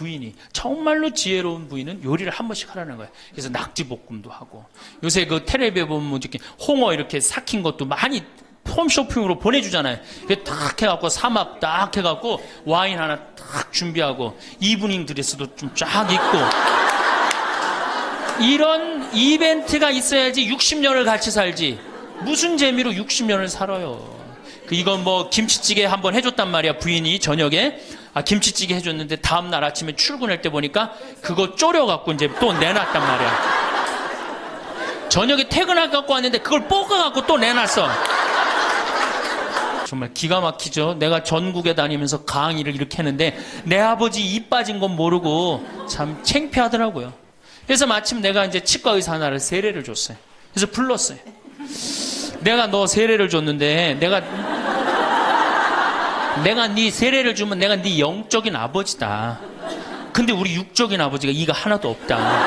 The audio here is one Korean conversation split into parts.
부인이, 정말로 지혜로운 부인은 요리를 한 번씩 하라는 거예요. 그래서 낙지볶음도 하고, 요새 그 텔레비에 보면 이렇게 홍어 이렇게 삭힌 것도 많이 홈쇼핑으로 보내주잖아요. 딱 해갖고 사막 딱 해갖고 와인 하나 딱 준비하고 이브닝 드레스도 좀 쫙 입고, 이런 이벤트가 있어야지 60년을 같이 살지. 무슨 재미로 60년을 살아요. 이건 뭐 김치찌개 한번 해줬단 말이야, 부인이 저녁에. 김치찌개 해줬는데 다음날 아침에 출근할 때 보니까 그거 졸여갖고 이제 또 내놨단 말이야. 저녁에 퇴근해갖고 왔는데 그걸 볶아갖고 또 내놨어. 정말 기가 막히죠. 내가 전국에 다니면서 강의를 이렇게 했는데 내 아버지 입 빠진 건 모르고 참 창피하더라고요. 그래서 마침 내가 이제 치과 의사 하나를 세례를 줬어요. 그래서 불렀어요. 내가 너 세례를 줬는데 내가 네 세례를 주면 내가 네 영적인 아버지다. 근데 우리 육적인 아버지가 이가 하나도 없다.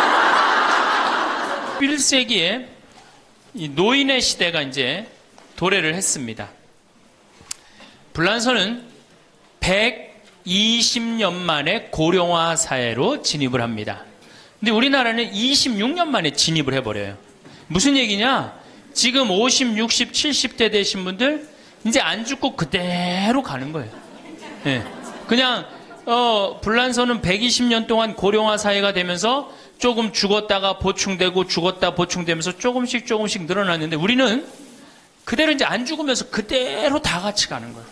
1세기에 이 노인의 시대가 이제 도래를 했습니다. 불란서는 120년 만에 고령화 사회로 진입을 합니다. 근데 우리나라는 26년 만에 진입을 해버려요. 무슨 얘기냐? 지금 50, 60, 70대 되신 분들 이제 안 죽고 그대로 가는 거예요. 네. 그냥 불란서는 120년 동안 고령화 사회가 되면서 조금 죽었다가 보충되고 죽었다 보충되면서 조금씩 늘어났는데 우리는 그대로 이제 안 죽으면서 그대로 다 같이 가는 거예요.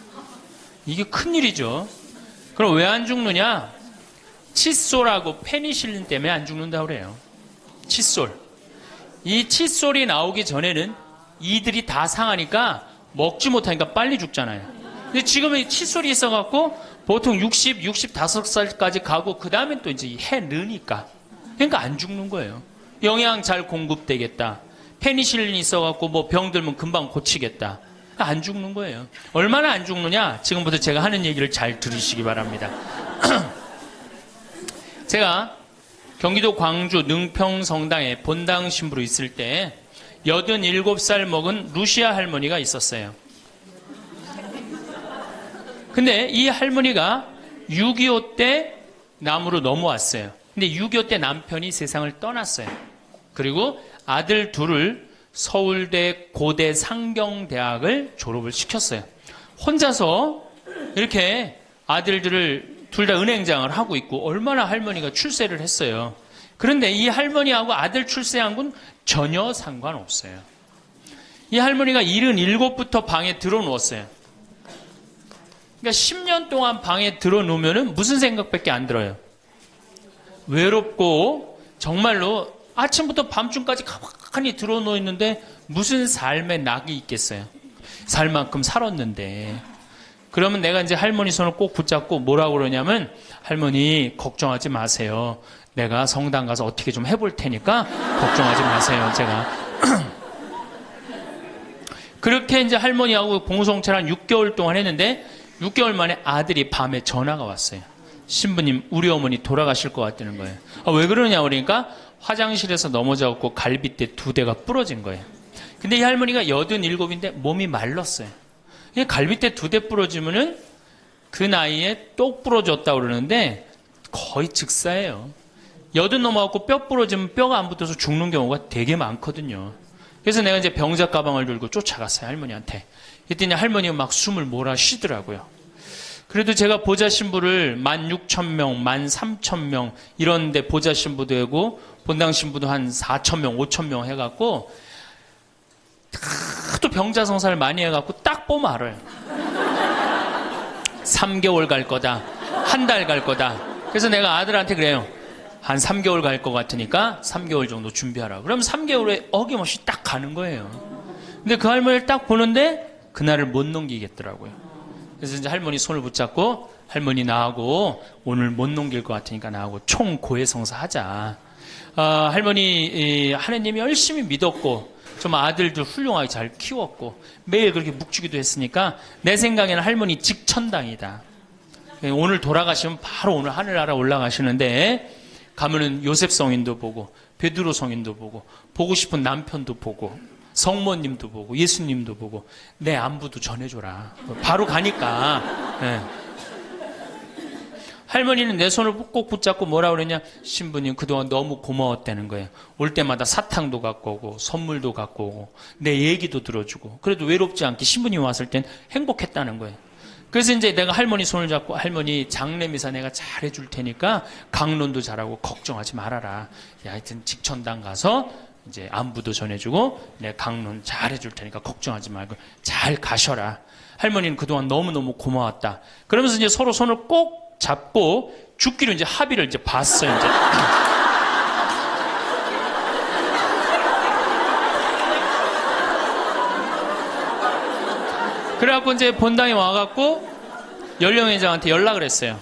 이게 큰일이죠. 그럼 왜 안 죽느냐? 칫솔하고 페니실린 때문에 안 죽는다고 그래요. 칫솔. 이 칫솔이 나오기 전에는 이들이 다 상하니까 먹지 못하니까 빨리 죽잖아요. 근데 지금은 칫솔이 있어갖고 보통 60, 65살까지 가고 그 다음엔 또 이제 해 느니까. 그러니까 안 죽는 거예요. 영양 잘 공급되겠다. 페니실린이 있어갖고 뭐 병 들면 금방 고치겠다. 안 죽는 거예요. 얼마나 안 죽느냐? 지금부터 제가 하는 얘기를 잘 들으시기 바랍니다. 제가 경기도 광주 능평성당에 본당 신부로 있을 때 87살 먹은 루시아 할머니가 있었어요. 근데 이 할머니가 6.25 때 남으로 넘어왔어요. 근데 6.25 때 남편이 세상을 떠났어요. 그리고 아들 둘을 서울대 고대 상경대학을 졸업을 시켰어요. 혼자서 이렇게 아들들을 둘 다 은행장을 하고 있고 얼마나 할머니가 출세를 했어요. 그런데 이 할머니하고 아들 출세한 건 전혀 상관없어요. 이 할머니가 77부터 방에 들어누웠어요. 그러니까 10년 동안 방에 들어놓으면 무슨 생각밖에 안 들어요. 외롭고 정말로 아침부터 밤중까지 가만히 들어놓여 있는데 무슨 삶의 낙이 있겠어요. 살 만큼 살았는데. 그러면 내가 이제 할머니 손을 꼭 붙잡고 뭐라고 그러냐면, 할머니 걱정하지 마세요. 내가 성당 가서 어떻게 좀 해볼 테니까 걱정하지 마세요. 제가 그렇게 이제 할머니하고 공동체를 한 6개월 동안 했는데 6개월 만에 아들이 밤에 전화가 왔어요. 신부님, 우리 어머니 돌아가실 것 같다는 거예요. 왜 그러냐 그러니까 화장실에서 넘어져갖고 갈비뼈 2대가 부러진 거예요. 근데 이 할머니가 87인데 몸이 말랐어요. 갈비뼈 2대 부러지면은 그 나이에 똑 부러졌다고 그러는데 거의 즉사예요. 80 넘어갖고 뼈 부러지면 뼈가 안 붙어서 죽는 경우가 되게 많거든요. 그래서 내가 이제 병자 가방을 들고 쫓아갔어요, 할머니한테. 그랬더니 할머니가 막 숨을 몰아 쉬더라고요. 그래도 제가 보좌 신부를 16,000명, 13,000명 이런데 보좌 신부도 하고 본당 신부도 한 4,000명, 5,000명 해갖고 또 병자 성사를 많이 해갖고 딱 보면 알아요. 3개월 갈 거다, 한 달 갈 거다. 그래서 내가 아들한테 그래요. 한 3개월 갈 것 같으니까 3개월 정도 준비하라. 그럼 3개월에 어김없이 딱 가는 거예요. 근데 그 할머니를 딱 보는데 그날을 못 넘기겠더라고요. 그래서 이제 할머니 손을 붙잡고, 할머니 나하고 오늘 못 넘길 것 같으니까 나하고 총 고해성사 하자. 할머니 하느님이 열심히 믿었고 좀 아들들 훌륭하게 잘 키웠고 매일 그렇게 묵주기도 했으니까 내 생각에는 할머니 직천당이다. 오늘 돌아가시면 바로 오늘 하늘나라 올라가시는데 가면은 요셉 성인도 보고 베드로 성인도 보고 싶은 남편도 보고 성모님도 보고 예수님도 보고 내 안부도 전해줘라. 바로 가니까. 네. 할머니는 내 손을 꼭 붙잡고 뭐라 그러냐? 신부님 그동안 너무 고마웠다는 거예요. 올 때마다 사탕도 갖고 오고 선물도 갖고 오고 내 얘기도 들어주고 그래도 외롭지 않게 신부님 왔을 땐 행복했다는 거예요. 그래서 이제 내가 할머니 손을 잡고 할머니 장례미사 내가 잘해줄 테니까 강론도 잘하고 걱정하지 말아라. 하여튼 직천당 가서 이제 안부도 전해주고 내가 강론 잘해줄 테니까 걱정하지 말고 잘 가셔라. 할머니는 그동안 너무너무 고마웠다. 그러면서 이제 서로 손을 꼭 잡고 죽기로 이제 합의를 이제 봤어요. 이제. 그래갖고 이제 본당에 와갖고 연령회장한테 연락을 했어요.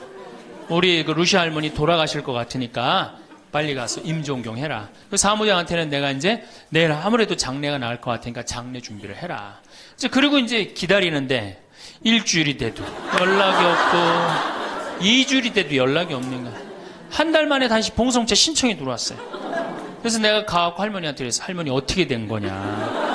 우리 그 루시 할머니 돌아가실 것 같으니까 빨리 가서 임종경 해라. 그 사무장한테는 내가 이제 내일 아무래도 장례가 나을 것 같으니까 장례 준비를 해라. 이제 그리고 이제 기다리는데 일주일이 돼도 연락이 없고 2주일이 돼도 연락이 없는 거야. 한 달 만에 다시 봉성체 신청이 들어왔어요. 그래서 내가 가갖고 할머니한테 그래서 할머니 어떻게 된 거냐.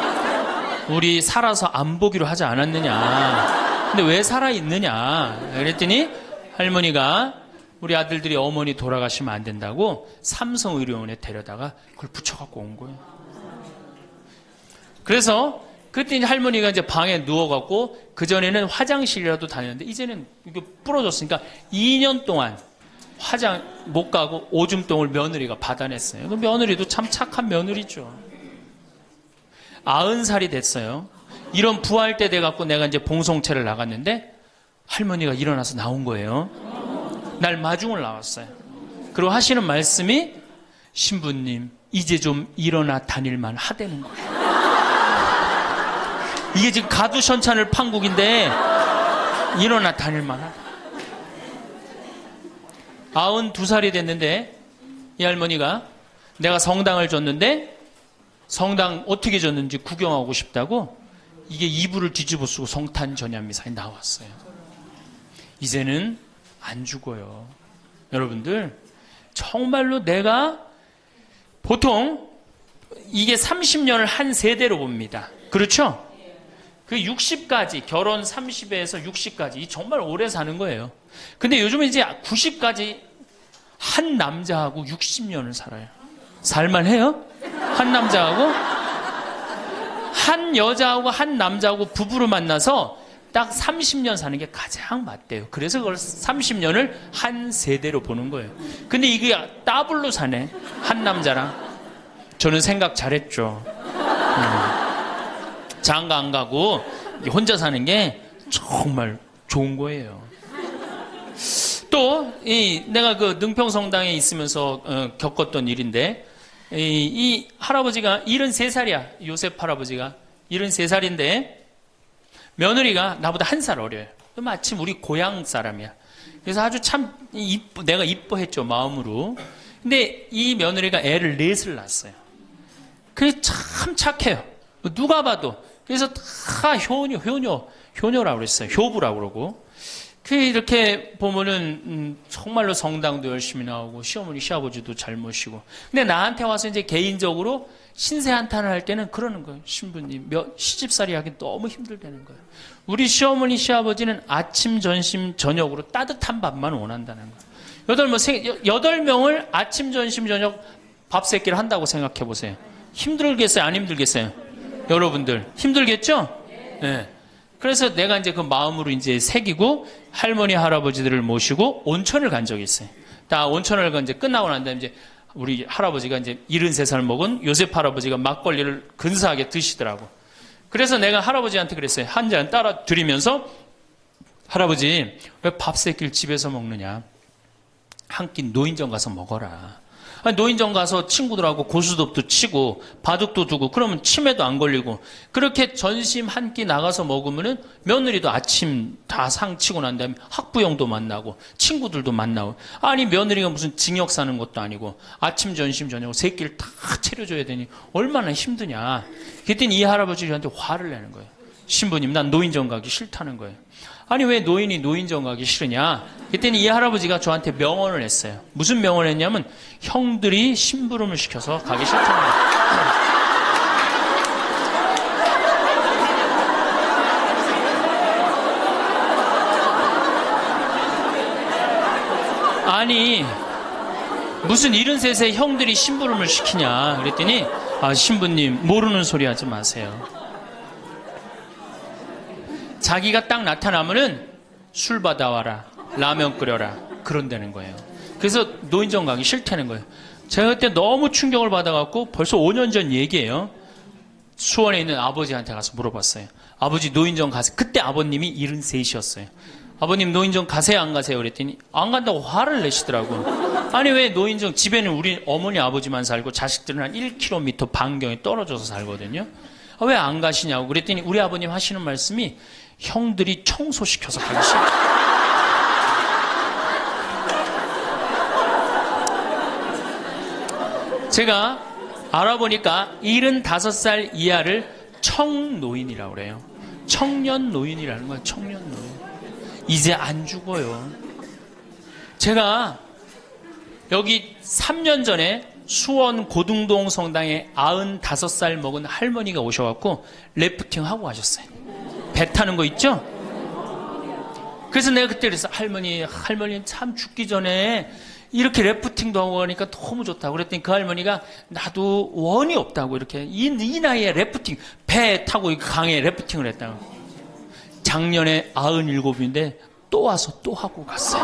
우리 살아서 안 보기로 하지 않았느냐. 근데 왜 살아있느냐. 그랬더니 할머니가 우리 아들들이 어머니 돌아가시면 안 된다고 삼성의료원에 데려다가 그걸 붙여갖고 온 거예요. 그래서 그때 이제 할머니가 이제 방에 누워갖고 그전에는 화장실이라도 다녔는데 이제는 이게 부러졌으니까 2년 동안 화장 못 가고 오줌똥을 며느리가 받아냈어요. 그 며느리도 참 착한 며느리죠. 90살이 됐어요. 이런 부활 때 돼갖고 내가 이제 봉송체를 나갔는데 할머니가 일어나서 나온 거예요. 날 마중을 나왔어요. 그리고 하시는 말씀이 신부님 이제 좀 일어나 다닐만 하다는 거예요. 이게 지금 가두션찬을 판국인데 일어나 다닐만 하다. 92살이 됐는데 이 할머니가 내가 성당을 줬는데 성당 어떻게 줬는지 구경하고 싶다고 이게 이불을 뒤집어 쓰고 성탄 전야미사에 나왔어요. 이제는 안 죽어요. 여러분들 정말로 내가 보통 이게 30년을 한 세대로 봅니다. 그렇죠? 그 60까지 결혼 30에서 60까지 이 정말 오래 사는 거예요. 근데 요즘은 이제 90까지 한 남자하고 60년을 살아요. 살만해요? 한 남자하고 한 여자하고 한 남자하고 부부로 만나서 딱 30년 사는 게 가장 맞대요. 그래서 그걸 30년을 한 세대로 보는 거예요. 근데 이게 더블로 사네. 한 남자랑. 저는 생각 잘했죠. 장가 안 가고 혼자 사는 게 정말 좋은 거예요. 또 내가 그 능평성당에 있으면서 겪었던 일인데 이 할아버지가 73살이야. 요셉 할아버지가 73살인데 며느리가 나보다 1살 어려요. 마침 우리 고향 사람이야. 그래서 아주 참 내가 이뻐했죠, 마음으로. 근데 이 며느리가 애를 4을 낳았어요. 그게 참 착해요. 누가 봐도. 그래서 다 효녀라고 그랬어요. 효부라고 그러고. 이렇게 보면은 정말로 성당도 열심히 나오고 시어머니 시아버지도 잘 모시고. 근데 나한테 와서 이제 개인적으로 신세 한탄을 할 때는 그러는 거예요. 신부님 시집살이 하기 너무 힘들다는 거예요. 우리 시어머니 시아버지는 아침 점심 저녁으로 따뜻한 밥만 원한다는 거예요. 8명을 아침 점심 저녁 밥 세끼를 한다고 생각해 보세요. 힘들겠어요? 안 힘들겠어요? 여러분들 힘들겠죠? 네. 그래서 내가 이제 그 마음으로 이제 새기고 할머니 할아버지들을 모시고 온천을 간 적이 있어요. 다 온천을 이제 끝나고 난 다음에 이제 우리 할아버지가 이제 73살 먹은 요셉 할아버지가 막걸리를 근사하게 드시더라고. 그래서 내가 할아버지한테 그랬어요. 한 잔 따라 드리면서 할아버지 왜 밥 세끼를 집에서 먹느냐? 한 끼 노인정 가서 먹어라. 노인정 가서 친구들하고 고스톱도 치고 바둑도 두고 그러면 치매도 안 걸리고 그렇게 전심 한 끼 나가서 먹으면은 며느리도 아침 다 상 치고 난 다음에 학부형도 만나고 친구들도 만나고 아니 며느리가 무슨 징역 사는 것도 아니고 아침 점심 저녁 세 끼를 다 차려줘야 되니 얼마나 힘드냐. 그랬더니 이 할아버지 저한테 화를 내는 거예요. 신부님 난 노인정 가기 싫다는 거예요. 아니 왜 노인이 노인정 가기 싫으냐. 그랬더니 이 할아버지가 저한테 명언을 했어요. 무슨 명언을 했냐면 형들이 심부름을 시켜서 가기 싫다는 거예요. 아니 무슨 73세 형들이 심부름을 시키냐 그랬더니 신부님 모르는 소리 하지 마세요. 자기가 딱 나타나면은 술 받아와라, 라면 끓여라 그런다는 거예요. 그래서 노인정 가기 싫다는 거예요. 제가 그때 너무 충격을 받아갖고 벌써 5년 전 얘기예요. 수원에 있는 아버지한테 가서 물어봤어요. 아버지 노인정 가세요. 그때 아버님이 73이셨어요. 아버님 노인정 가세요 안 가세요 그랬더니 안 간다고 화를 내시더라고. 아니 왜 노인정, 집에는 우리 어머니 아버지만 살고 자식들은 한 1km 반경에 떨어져서 살거든요. 왜 안 가시냐고 그랬더니 우리 아버님 하시는 말씀이 형들이 청소시켜서 가기 싫다. 제가 알아보니까 75살 이하를 청노인이라고 그래요. 청년 노인이라는 거예요. 청년 노인. 이제 안 죽어요. 제가 여기 3년 전에 수원 고등동 성당에 95살 먹은 할머니가 오셔갖고 래프팅 하고 가셨어요. 배 타는 거 있죠? 그래서 내가 그때 그래서 할머니 참 죽기 전에 이렇게 래프팅도 하고 가니까 너무 좋다고 그랬더니 그 할머니가 나도 원이 없다고 이렇게 이 나이에 래프팅 배 타고 강에 래프팅을 했다고. 작년에 97인데 또 와서 또 하고 갔어요.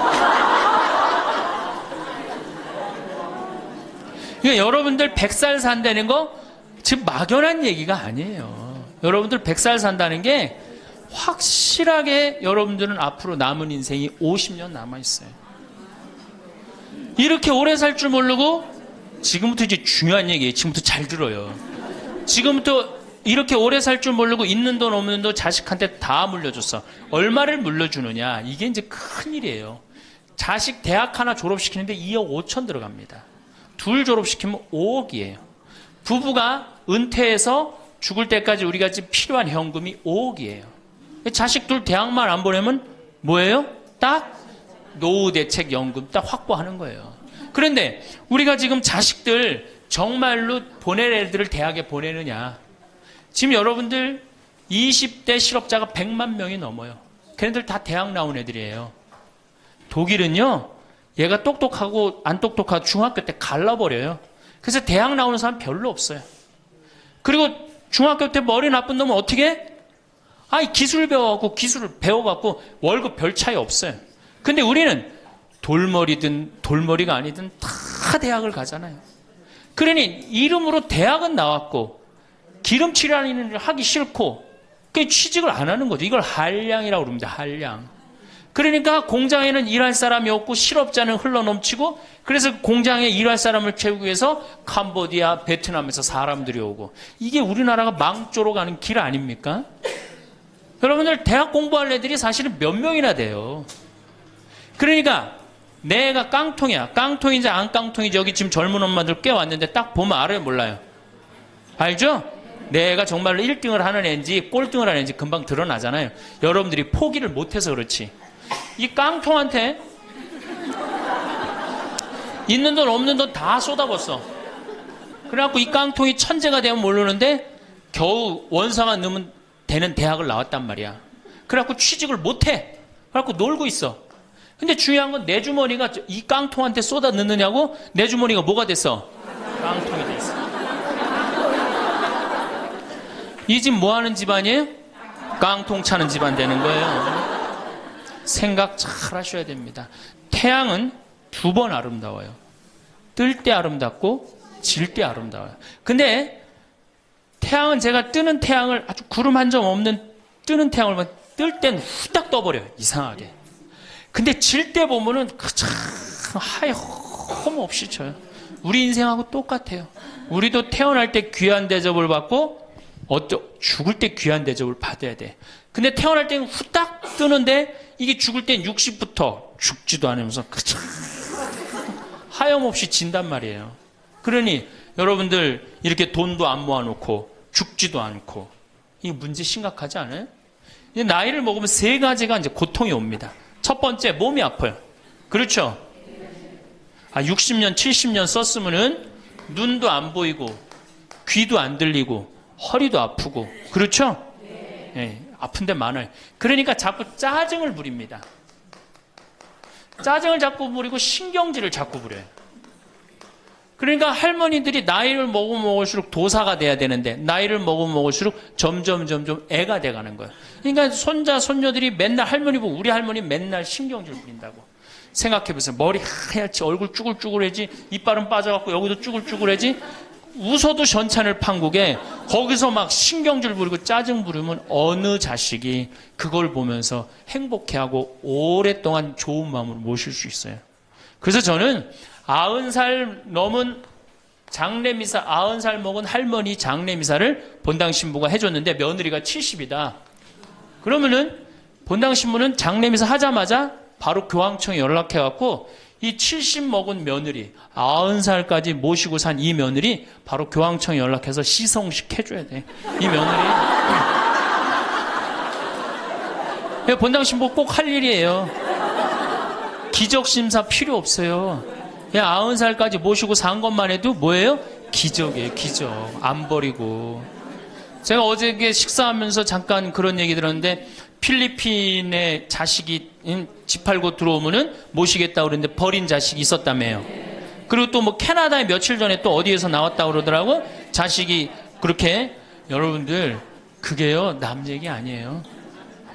그러니까 여러분들 100살 산다는 거 지금 막연한 얘기가 아니에요. 여러분들 100살 산다는 게 확실하게 여러분들은 앞으로 남은 인생이 50년 남아있어요. 이렇게 오래 살 줄 모르고 지금부터 이제 중요한 얘기예요. 지금부터 잘 들어요. 지금부터 이렇게 오래 살 줄 모르고 있는 돈 없는 돈 자식한테 다 물려줬어. 얼마를 물려주느냐 이게 이제 큰일이에요. 자식 대학 하나 졸업시키는데 2억 5천 들어갑니다. 둘 졸업시키면 5억이에요. 부부가 은퇴해서 죽을 때까지 우리가 지금 필요한 현금이 5억이에요. 자식 둘 대학만 안 보내면 뭐예요? 딱 노후대책연금 딱 확보하는 거예요. 그런데 우리가 지금 자식들 정말로 보낼 애들을 대학에 보내느냐. 지금 여러분들 20대 실업자가 100만 명이 넘어요. 걔네들 다 대학 나온 애들이에요. 독일은요, 얘가 똑똑하고 안 똑똑하고 중학교 때 갈라버려요. 그래서 대학 나오는 사람 별로 없어요. 그리고 중학교 때 머리 나쁜 놈은 어떻게 해? 기술 배워갖고 기술을 배워갖고 월급 별 차이 없어요. 근데 우리는 돌머리든 돌머리가 아니든 다 대학을 가잖아요. 그러니 이름으로 대학은 나왔고 기름칠하는 일을 하기 싫고 취직을 안 하는 거죠. 이걸 한량이라고 그럽니다. 한량. 그러니까 공장에는 일할 사람이 없고 실업자는 흘러넘치고 그래서 공장에 일할 사람을 채우기 위해서 캄보디아, 베트남에서 사람들이 오고 이게 우리나라가 망조로 가는 길 아닙니까? 여러분들 대학 공부할 애들이 사실은 몇 명이나 돼요. 그러니까 내가 깡통이야. 깡통인지 안 깡통인지 여기 지금 젊은 엄마들 꽤 왔는데 딱 보면 알아요 몰라요? 알죠? 내가 정말로 1등을 하는 애인지 꼴등을 하는 애인지 금방 드러나잖아요. 여러분들이 포기를 못해서 그렇지. 이 깡통한테 있는 돈 없는 돈 다 쏟아붓어. 그래갖고 이 깡통이 천재가 되면 모르는데 겨우 원서만 넣으면 되는 대학을 나왔단 말이야. 그래갖고 취직을 못해. 그래갖고 놀고 있어. 근데 중요한 건 내 주머니가 이 깡통한테 쏟아 넣느냐고 내 주머니가 뭐가 됐어? 깡통이 됐어. 이 집 뭐 하는 집안이에요? 깡통 차는 집안 되는 거예요. 생각 잘 하셔야 됩니다. 태양은 두 번 아름다워요. 뜰 때 아름답고 질 때 아름다워요. 근데 태양은 제가 뜨는 태양을 아주 구름 한 점 없는 뜨는 태양을 보면 뜰 땐 후딱 떠버려요. 이상하게. 근데 질 때 보면은 참 하염없이 쳐요. 우리 인생하고 똑같아요. 우리도 태어날 때 귀한 대접을 받고 죽을 때 귀한 대접을 받아야 돼. 근데 태어날 때는 후딱 뜨는데 이게 죽을 땐 60부터 죽지도 않으면서 하염없이 진단 말이에요. 그러니 여러분들 이렇게 돈도 안 모아놓고 죽지도 않고 이 문제 심각하지 않아요? 이제 나이를 먹으면 세 가지가 이제 고통이 옵니다. 첫 번째, 몸이 아파요. 그렇죠? 60년, 70년 썼으면은 눈도 안 보이고 귀도 안 들리고 허리도 아프고 그렇죠? 네, 아픈 데 많아요. 그러니까 자꾸 짜증을 부립니다. 짜증을 자꾸 부리고 신경질을 자꾸 부려요. 그러니까 할머니들이 나이를 먹으면 먹을수록 도사가 돼야 되는데 나이를 먹으면 먹을수록 점점 애가 돼가는 거예요. 그러니까 손자 손녀들이 맨날 할머니 보고 우리 할머니 맨날 신경질 부린다고. 생각해보세요. 머리 하얗지, 얼굴 쭈글쭈글해지, 이빨은 빠져갖고 여기도 쭈글쭈글해지. 웃어도 전찬을 판국에 거기서 막 신경질 부리고 짜증 부리면 어느 자식이 그걸 보면서 행복해하고 오랫동안 좋은 마음으로 모실 수 있어요. 그래서 저는 90살 넘은 장례미사, 90살 먹은 할머니 장례미사를 본당 신부가 해줬는데 며느리가 70이다. 그러면은 본당 신부는 장례미사 하자마자 바로 교황청에 연락해갖고 이 70 먹은 며느리, 90살까지 모시고 산 이 며느리 바로 교황청에 연락해서 시성식 해줘야 돼. 이 며느리. 본당 신부 꼭 할 일이에요. 기적심사 필요 없어요. 90살까지 모시고 산 것만 해도 뭐예요? 기적이에요, 기적. 안 버리고. 제가 어저께 식사하면서 잠깐 그런 얘기 들었는데 필리핀에 자식이 집 팔고 들어오면은 모시겠다고 그랬는데 버린 자식이 있었다며요. 그리고 또 뭐 캐나다에 며칠 전에 또 어디에서 나왔다고 그러더라고. 자식이 그렇게. 여러분들 그게요 남 얘기 아니에요.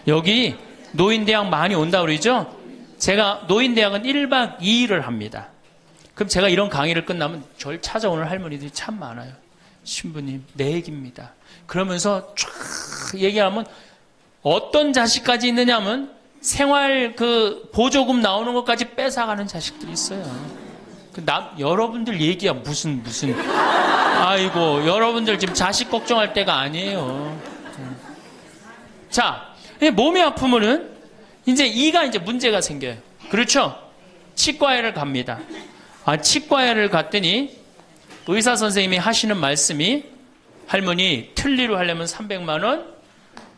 여기 노인대학 많이 온다고 그러죠. 제가 노인대학은 1박 2일을 합니다. 그럼 제가 이런 강의를 끝나면 절 찾아오는 할머니들이 참 많아요. 신부님 내 얘기입니다. 그러면서 쫙 얘기하면 어떤 자식까지 있느냐면 생활 그 보조금 나오는 것까지 뺏어가는 자식들이 있어요. 여러분들 얘기야 무슨 아이고 여러분들 지금 자식 걱정할 때가 아니에요. 자, 몸이 아프면은 이제 이가 이제 문제가 생겨요. 그렇죠? 치과에를 갑니다. 치과에를 갔더니 의사 선생님이 하시는 말씀이 할머니 틀니로 하려면 300만 원,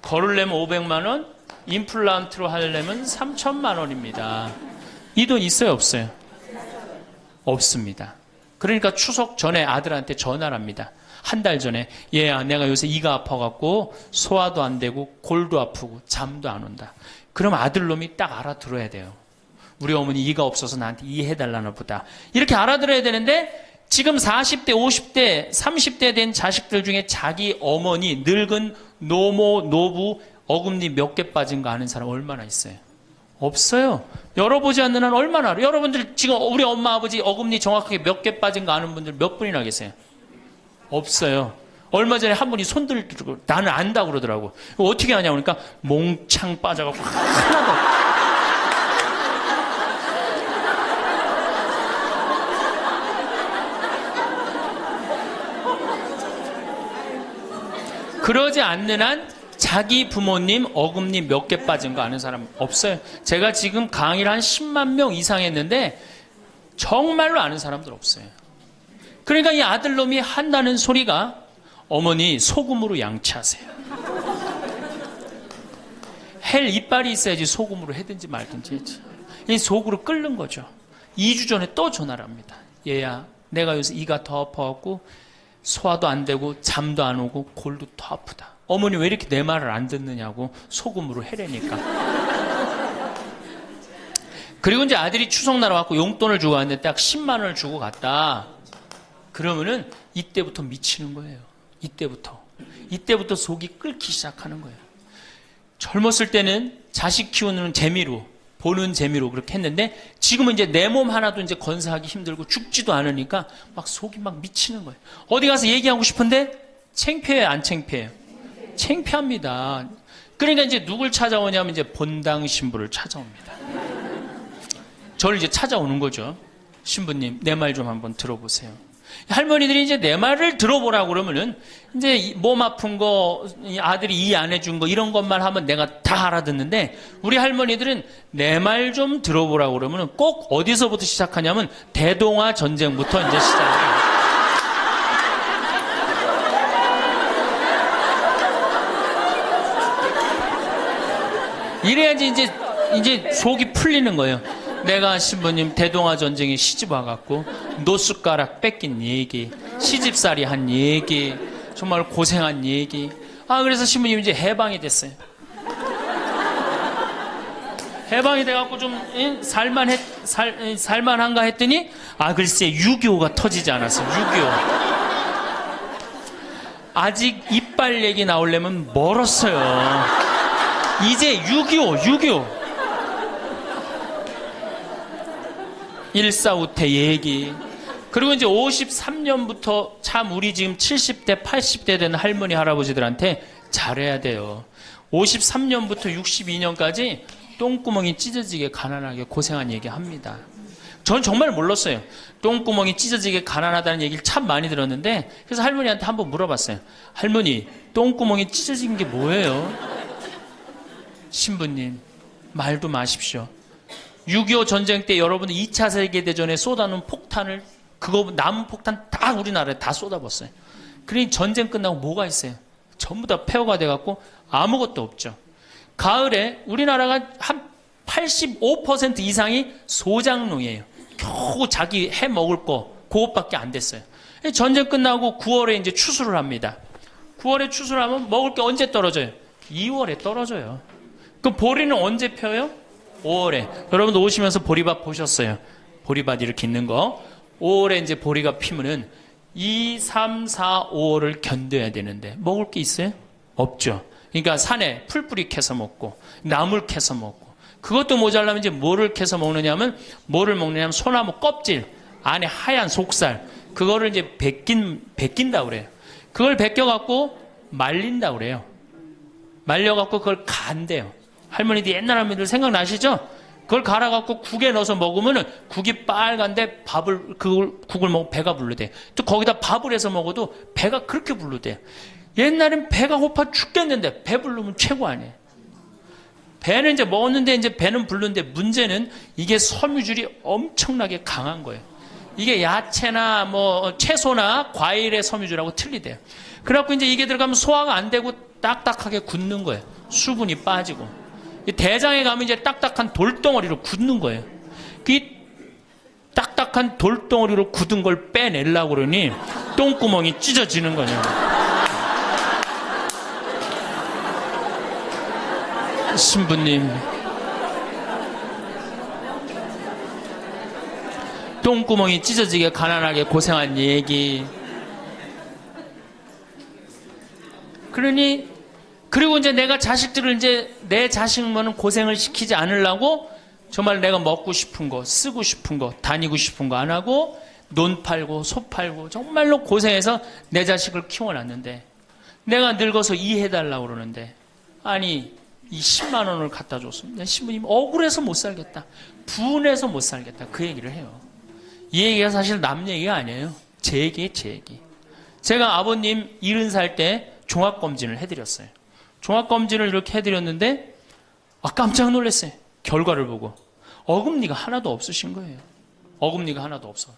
걸으려면 500만 원, 임플란트로 하려면 3천만 원입니다. 이 돈 있어요, 없어요? 없습니다. 그러니까 추석 전에 아들한테 전화를 합니다. 한 달 전에 얘야 내가 요새 이가 아파갖고 소화도 안 되고 골도 아프고 잠도 안 온다. 그럼 아들놈이 딱 알아들어야 돼요. 우리 어머니 이가 없어서 나한테 이해해달라나 보다. 이렇게 알아들어야 되는데 지금 40대, 50대, 30대 된 자식들 중에 자기 어머니, 늙은 노모, 노부, 어금니 몇 개 빠진 거 아는 사람 얼마나 있어요? 없어요. 열어보지 않는 한 얼마나 알아요? 여러분들 지금 우리 엄마, 아버지 어금니 정확하게 몇 개 빠진 거 아는 분들 몇 분이나 계세요? 없어요. 얼마 전에 한 분이 손들고 나는 안다고 그러더라고. 어떻게 하냐고 그러니까 몽창 빠져갖고 하나도 그러지 않는 한 자기 부모님 어금니 몇 개 빠진 거 아는 사람 없어요. 제가 지금 강의를 한 10만 명 이상 했는데 정말로 아는 사람들 없어요. 그러니까 이 아들놈이 한다는 소리가 어머니 소금으로 양치하세요. 헬 이빨이 있어야지 소금으로 해든지 말든지 했지. 이 속으로 끓는 거죠. 2주 전에 또 전화를 합니다. 얘야 내가 요새 이가 더 아파갖고 소화도 안 되고 잠도 안 오고 골도 더 아프다. 어머니 왜 이렇게 내 말을 안 듣느냐고 소금으로 해래니까. 그리고 이제 아들이 추석날 와갖고 용돈을 주고 왔는데 딱 10만 원을 주고 갔다. 그러면은 이때부터 미치는 거예요. 이때부터 속이 끓기 시작하는 거예요. 젊었을 때는 자식 키우는 재미로 보는 재미로 그렇게 했는데 지금은 이제 내 몸 하나도 이제 건사하기 힘들고 죽지도 않으니까 막 속이 막 미치는 거예요. 어디 가서 얘기하고 싶은데 창피해요, 안 창피해요? 창피합니다. 그러니까 이제 누굴 찾아오냐면 이제 본당 신부를 찾아옵니다. 저를 이제 찾아오는 거죠. 신부님, 내 말 좀 한번 들어보세요. 할머니들이 이제 내 말을 들어보라고 그러면은 이제 몸 아픈 거, 아들이 이해 안 해준 거 이런 것만 하면 내가 다 알아듣는데 우리 할머니들은 내 말 좀 들어보라고 그러면은 꼭 어디서부터 시작하냐면 대동아 전쟁부터 이제 시작해요. 이래야지 이제 속이 풀리는 거예요. 내가 신부님 대동아 전쟁에 시집 와갖고 노숟가락 뺏긴 얘기, 시집살이 한 얘기, 정말 고생한 얘기. 그래서 신부님 이제 해방이 됐어요. 해방이 돼갖고 좀 살만한가 했더니 글쎄 6.25가 터지지 않았어요. 6.25 아직 이빨 얘기 나오려면 멀었어요. 이제 6.25 일사후퇴 얘기. 그리고 이제 53년부터 참 우리 지금 70대 80대 된 할머니 할아버지들한테 잘해야 돼요. 53년부터 62년까지 똥구멍이 찢어지게 가난하게 고생한 얘기 합니다. 전 정말 몰랐어요. 똥구멍이 찢어지게 가난하다는 얘기를 참 많이 들었는데, 그래서 할머니한테 한번 물어봤어요. 할머니, 똥구멍이 찢어진 게 뭐예요? 신부님, 말도 마십시오. 6.25 전쟁 때 여러분 2차 세계대전에 쏟아놓은 폭탄을, 그거 남은 폭탄 다 우리나라에 다 쏟아붓어요. 그러니 전쟁 끝나고 뭐가 있어요? 전부 다 폐허가 돼갖고 아무것도 없죠. 가을에 우리나라가 한 85% 이상이 소작농이에요. 겨우 자기 해 먹을 거 그것밖에 안 됐어요. 전쟁 끝나고 9월에 이제 추수를 합니다. 9월에 추수를 하면 먹을 게 언제 떨어져요? 2월에 떨어져요. 그럼 보리는 언제 펴요? 5월에. 여러분도 오시면서 보리밭 보셨어요. 보리밭 이렇게 있는 거. 5월에 이제 보리가 피면은 2, 3, 4, 5월을 견뎌야 되는데 먹을 게 있어요? 없죠. 그러니까 산에 풀뿌리 캐서 먹고 나물 캐서 먹고, 그것도 모자라면 이제 뭐를 캐서 먹느냐면, 뭐를 먹느냐면 소나무 껍질 안에 하얀 속살, 그거를 이제 벗긴다 그래요. 그걸 벗겨갖고 말린다 그래요. 말려갖고 그걸 간대요. 할머니들 옛날 할머니들 생각나시죠? 그걸 갈아갖고 국에 넣어서 먹으면은 국이 빨간데 국을 먹으면 배가 부르대. 또 거기다 밥을 해서 먹어도 배가 그렇게 부르대. 옛날엔 배가 고파 죽겠는데 배 부르면 최고 아니에요. 배는 이제 먹었는데 이제 배는 부르는데, 문제는 이게 섬유질이 엄청나게 강한 거예요. 이게 야채나 뭐 채소나 과일의 섬유질하고 틀리대요. 그래갖고 이제 이게 들어가면 소화가 안 되고 딱딱하게 굳는 거예요. 수분이 빠지고. 대장에 가면 이제 딱딱한 돌덩어리로 굳는 거예요. 그 딱딱한 돌덩어리로 굳은 걸 빼내려고 그러니 똥구멍이 찢어지는 거예요. 신부님, 똥구멍이 찢어지게 가난하게 고생한 얘기. 그리고 이제 내가 자식들을 이제 내 자식만은 고생을 시키지 않으려고 정말 내가 먹고 싶은 거, 쓰고 싶은 거, 다니고 싶은 거 안 하고 논 팔고 소 팔고 정말로 고생해서 내 자식을 키워놨는데, 내가 늙어서 이해해달라고 그러는데, 아니 이 10만 원을 갖다 줬습니다. 신부님 억울해서 못 살겠다, 분해서 못 살겠다, 그 얘기를 해요. 이 얘기가 사실 남 얘기가 아니에요. 제 얘기예요, 제 얘기. 제가 아버님 70살 때 종합검진을 해드렸어요. 종합검진을 이렇게 해드렸는데 깜짝 놀랐어요. 결과를 보고 어금니가 하나도 없으신 거예요. 어금니가 하나도 없어.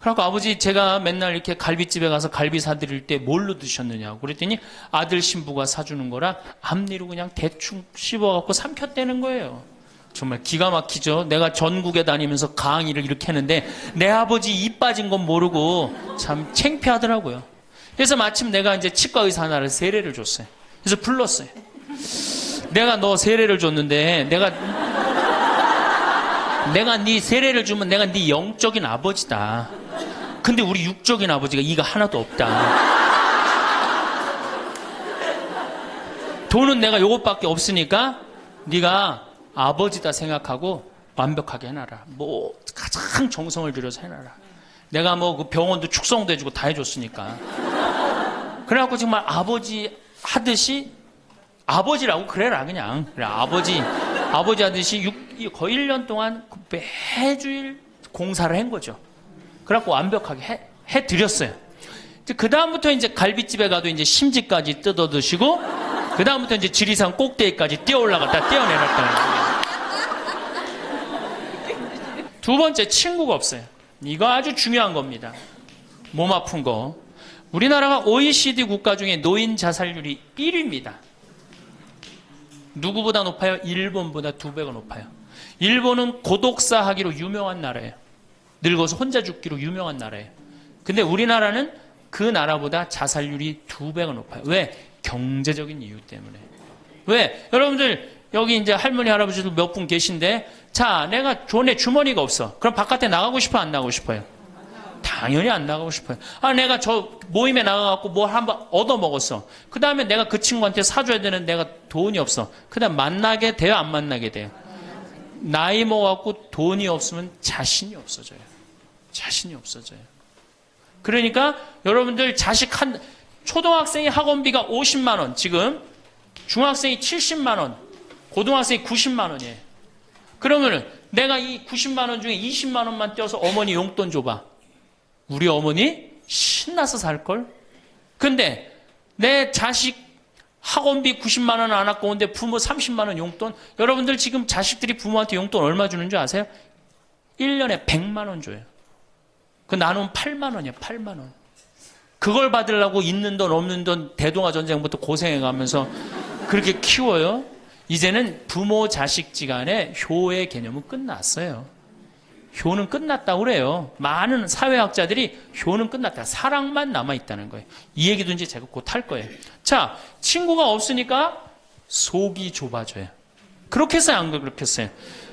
그래갖고 아버지, 제가 맨날 이렇게 갈비집에 가서 갈비 사드릴 때 뭘로 드셨느냐고 그랬더니 아들 신부가 사주는 거라 앞니로 그냥 대충 씹어갖고 삼켰다는 거예요. 정말 기가 막히죠. 내가 전국에 다니면서 강의를 이렇게 했는데 내 아버지 입 빠진 건 모르고 참 창피하더라고요. 그래서 마침 내가 이제 치과 의사 하나를 세례를 줬어요. 그래서 불렀어요. 내가 너 세례를 줬는데 내가 네 세례를 주면 내가 네 영적인 아버지다. 근데 우리 육적인 아버지가 이가 하나도 없다. 돈은 내가 요것밖에 없으니까 네가 아버지다 생각하고 완벽하게 해놔라. 뭐 가장 정성을 들여서 해놔라. 내가 뭐 그 병원도 축성도 해주고 다 해줬으니까. 그래갖고 정말 아버지 하듯이, 아버지라고 그래라 그냥. 그래, 아버지 하듯이 거의 1년 동안 매주일 공사를 한 거죠. 그래갖고 완벽하게 해드렸어요. 그 다음부터 이제 갈비집에 가도 이제 심지까지 뜯어 드시고, 그 다음부터 이제 지리산 꼭대기까지 뛰어 올라갔다 떼어내놨다. 두 번째, 친구가 없어요. 이거 아주 중요한 겁니다. 몸 아픈 거. 우리나라가 OECD 국가 중에 노인 자살률이 1위입니다. 누구보다 높아요? 일본보다 2배가 높아요. 일본은 고독사 하기로 유명한 나라예요. 늙어서 혼자 죽기로 유명한 나라예요. 근데 우리나라는 그 나라보다 자살률이 2배가 높아요. 왜? 경제적인 이유 때문에. 왜? 여러분들 여기 이제 할머니, 할아버지도 몇 분 계신데, 자, 내가 돈에 주머니가 없어. 그럼 바깥에 나가고 싶어, 안 나가고 싶어요? 당연히 안 나가고 싶어요. 아, 내가 저 모임에 나가갖고 뭐 한번 얻어먹었어. 그 다음에 내가 그 친구한테 사줘야 되는 내가 돈이 없어. 그 다음 만나게 돼요, 안 만나게 돼요? 나이 먹어갖고 돈이 없으면 자신이 없어져요. 자신이 없어져요. 그러니까 여러분들 초등학생이 학원비가 50만 원, 지금 중학생이 70만 원, 고등학생이 90만 원이에요. 그러면은 내가 이 90만 원 중에 20만 원만 떼어서 어머니 용돈 줘봐. 우리 어머니 신나서 살걸? 근데 내 자식 학원비 90만 원 안 갖고 오는데 부모 30만 원 용돈? 여러분들 지금 자식들이 부모한테 용돈 얼마 주는 줄 아세요? 1년에 100만 원 줘요. 그 나누면 8만 원이야, 8만 원. 그걸 받으려고 있는 돈 없는 돈 대동아 전쟁부터 고생해가면서 그렇게 키워요? 이제는 부모 자식지간의 효의 개념은 끝났어요. 효는 끝났다고 그래요. 많은 사회학자들이 효는 끝났다. 사랑만 남아있다는 거예요. 이 얘기도 이제 제가 곧 할 거예요. 자, 친구가 없으니까 속이 좁아져요. 그렇게 했어요, 안 그렇게 했어요?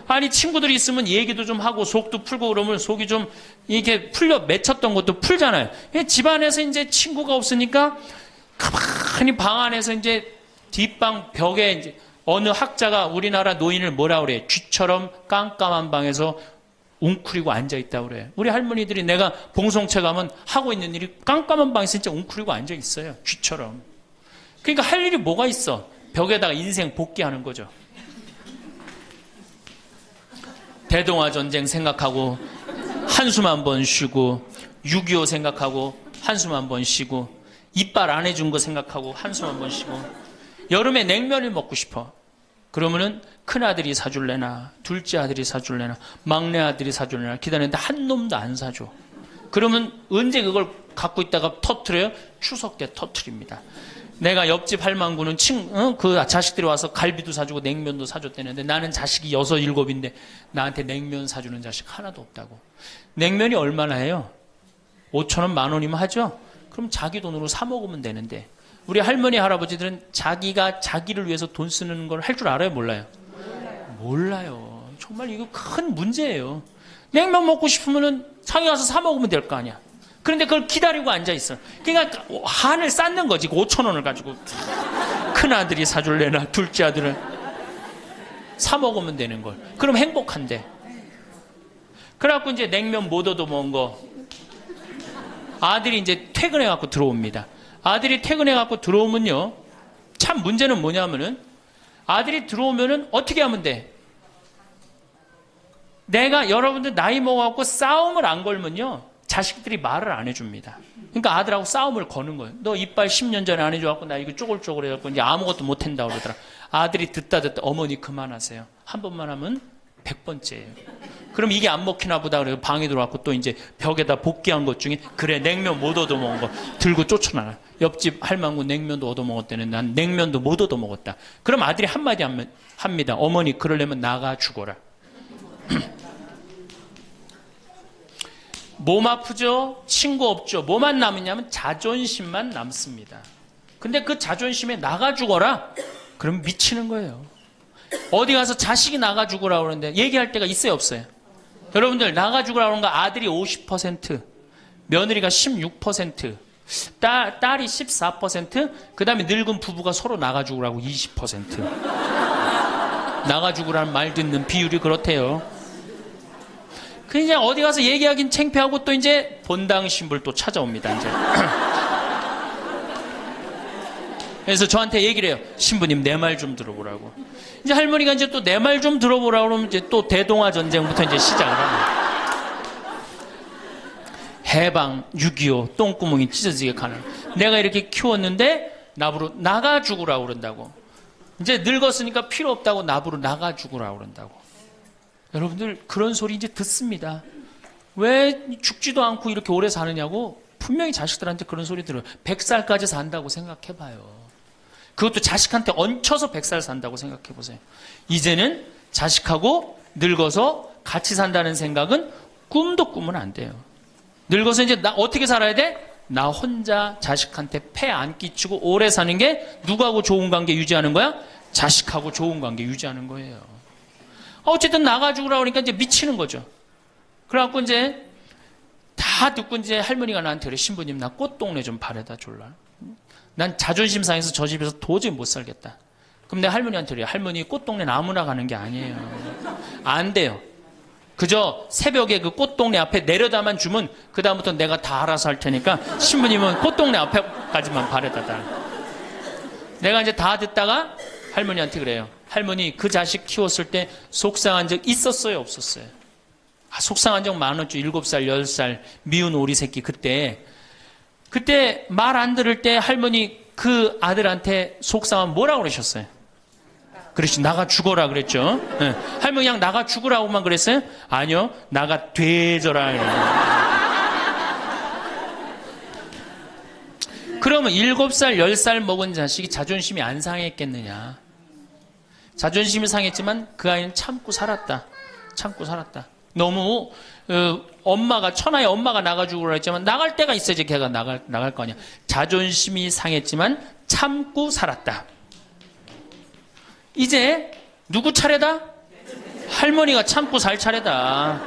아니, 친구들이 있으면 얘기도 좀 하고 속도 풀고 그러면 속이 좀 이렇게 맺혔던 것도 풀잖아요. 집안에서 이제 친구가 없으니까 가만히 방 안에서 이제 뒷방 벽에 이제 어느 학자가 우리나라 노인을 뭐라 그래? 쥐처럼 깜깜한 방에서 웅크리고 앉아있다고 그래요. 우리 할머니들이 내가 봉송체 가면 하고 있는 일이 깜깜한 방에서 진짜 웅크리고 앉아있어요. 쥐처럼. 그러니까 할 일이 뭐가 있어? 벽에다가 인생 복귀하는 거죠. 대동아 전쟁 생각하고 한숨 한 번 쉬고 6.25 생각하고 한숨 한 번 쉬고 이빨 안 해준 거 생각하고 한숨 한 번 쉬고 여름에 냉면을 먹고 싶어. 그러면은 큰아들이 사줄래나 둘째 아들이 사줄래나 막내 아들이 사줄래나 기다리는데 한 놈도 안 사줘. 그러면 언제 그걸 갖고 있다가 터트려요? 추석 때 터트립니다. 내가 옆집 할망구는 그 자식들이 와서 갈비도 사주고 냉면도 사줬다는데 나는 자식이 6, 7인데 나한테 냉면 사주는 자식 하나도 없다고. 냉면이 얼마나 해요? 5,000원, 10,000원이면 하죠? 그럼 자기 돈으로 사 먹으면 되는데 우리 할머니, 할아버지들은 자기가 자기를 위해서 돈 쓰는 걸 할 줄 알아요? 몰라요? 몰라요. 정말 이거 큰 문제예요. 냉면 먹고 싶으면은 상해 가서 사 먹으면 될 거 아니야. 그런데 그걸 기다리고 앉아있어. 그러니까 한을 쌓는 거지. 5,000원을 가지고. 큰아들이 사줄래나 둘째 아들은 사 먹으면 되는 걸. 그럼 행복한데. 그래갖고 이제 냉면 못 얻어먹은 거 아들이 이제 퇴근해갖고 들어옵니다. 아들이 퇴근해갖고 들어오면요. 참 문제는 뭐냐면은 아들이 들어오면은 어떻게 하면 돼? 내가 여러분들 나이 먹어갖고 싸움을 안 걸면요. 자식들이 말을 안 해줍니다. 그러니까 아들하고 싸움을 거는 거예요. 너 이빨 10년 전에 안 해줘갖고 나 이거 쪼글쪼글 해갖고 이제 아무것도 못한다고 그러더라. 아들이 듣다 어머니 그만하세요. 한 번만 하면 100번째예요. 그럼 이게 안 먹히나 보다 그래서 방에 들어왔고 또 이제 벽에다 복귀한 것 중에 그래 냉면 못 얻어먹은 거 들고 쫓아나가. 옆집 할망구 냉면도 얻어먹었다는 난 냉면도 못 얻어먹었다. 그럼 아들이 한마디 합니다. 어머니 그러려면 나가 죽어라. 몸 아프죠? 친구 없죠? 뭐만 남으냐면 자존심만 남습니다. 근데 그 자존심에 나가 죽어라? 그럼 미치는 거예요. 어디 가서 자식이 나가 죽으라 그러는데 얘기할 때가 있어요, 없어요? 여러분들 나가 죽으라 그러는 거 아들이 50%, 며느리가 16%, 딸이 14%, 그 다음에 늙은 부부가 서로 나가 죽으라고 20%. 나가 죽으라는 말 듣는 비율이 그렇대요. 그냥 어디 가서 얘기하긴 창피하고 또 이제 본당 신불 또 찾아옵니다, 이제. 그래서 저한테 얘기를 해요. 신부님 내 말 좀 들어보라고. 이제 할머니가 이제 또 내 말 좀 들어보라고 그러면 이제 또 대동아 전쟁부터 이제 시작을 합니다. 해방, 6.25, 똥구멍이 찢어지게 가는. 내가 이렇게 키웠는데 나부로 나가 죽으라고 그런다고. 이제 늙었으니까 필요 없다고 나부로 나가 죽으라고 그런다고. 여러분들 그런 소리 이제 듣습니다. 왜 죽지도 않고 이렇게 오래 사느냐고 분명히 자식들한테 그런 소리 들어요. 100살까지 산다고 생각해봐요. 그것도 자식한테 얹혀서 100살 산다고 생각해보세요. 이제는 자식하고 늙어서 같이 산다는 생각은 꿈도 꾸면 안 돼요. 늙어서 이제 나 어떻게 살아야 돼? 나 혼자 자식한테 폐 안 끼치고 오래 사는 게 누구하고 좋은 관계 유지하는 거야? 자식하고 좋은 관계 유지하는 거예요. 어쨌든 나가 죽으라 그러니까 이제 미치는 거죠. 그래갖고 이제 다 듣고 이제 할머니가 나한테 그래, 신부님 나 꽃동네 좀 바래다 줄라. 난 자존심 상해서 저 집에서 도저히 못 살겠다. 그럼 내가 할머니한테 그래, 할머니 꽃동네 아무나 가는 게 아니에요. 안 돼요. 그저 새벽에 그 꽃동네 앞에 내려다만 주면 그 다음부터 내가 다 알아서 할 테니까 신부님은 꽃동네 앞에까지만 바래다 달. 내가 이제 다 듣다가 할머니한테 그래요. 할머니 그 자식 키웠을 때 속상한 적 있었어요, 없었어요? 속상한 적 많았죠. 7살, 10살 미운 오리 새끼 그때 말 안 들을 때 할머니 그 아들한테 속상하면 뭐라고 그러셨어요? 그렇지, 나가 죽어라 그랬죠. 네. 할머니 그냥 나가 죽으라고만 그랬어요? 아니요, 나가 되져라. 그러면 7살, 10살 먹은 자식이 자존심이 안 상했겠느냐? 자존심이 상했지만 그 아이는 참고 살았다. 너무 엄마가 천하의 엄마가 나가 죽으라 했지만 나갈 때가 있어야지 걔가 나갈 거 아니야. 자존심이 상했지만 참고 살았다. 이제 누구 차례다? 할머니가 참고 살 차례다.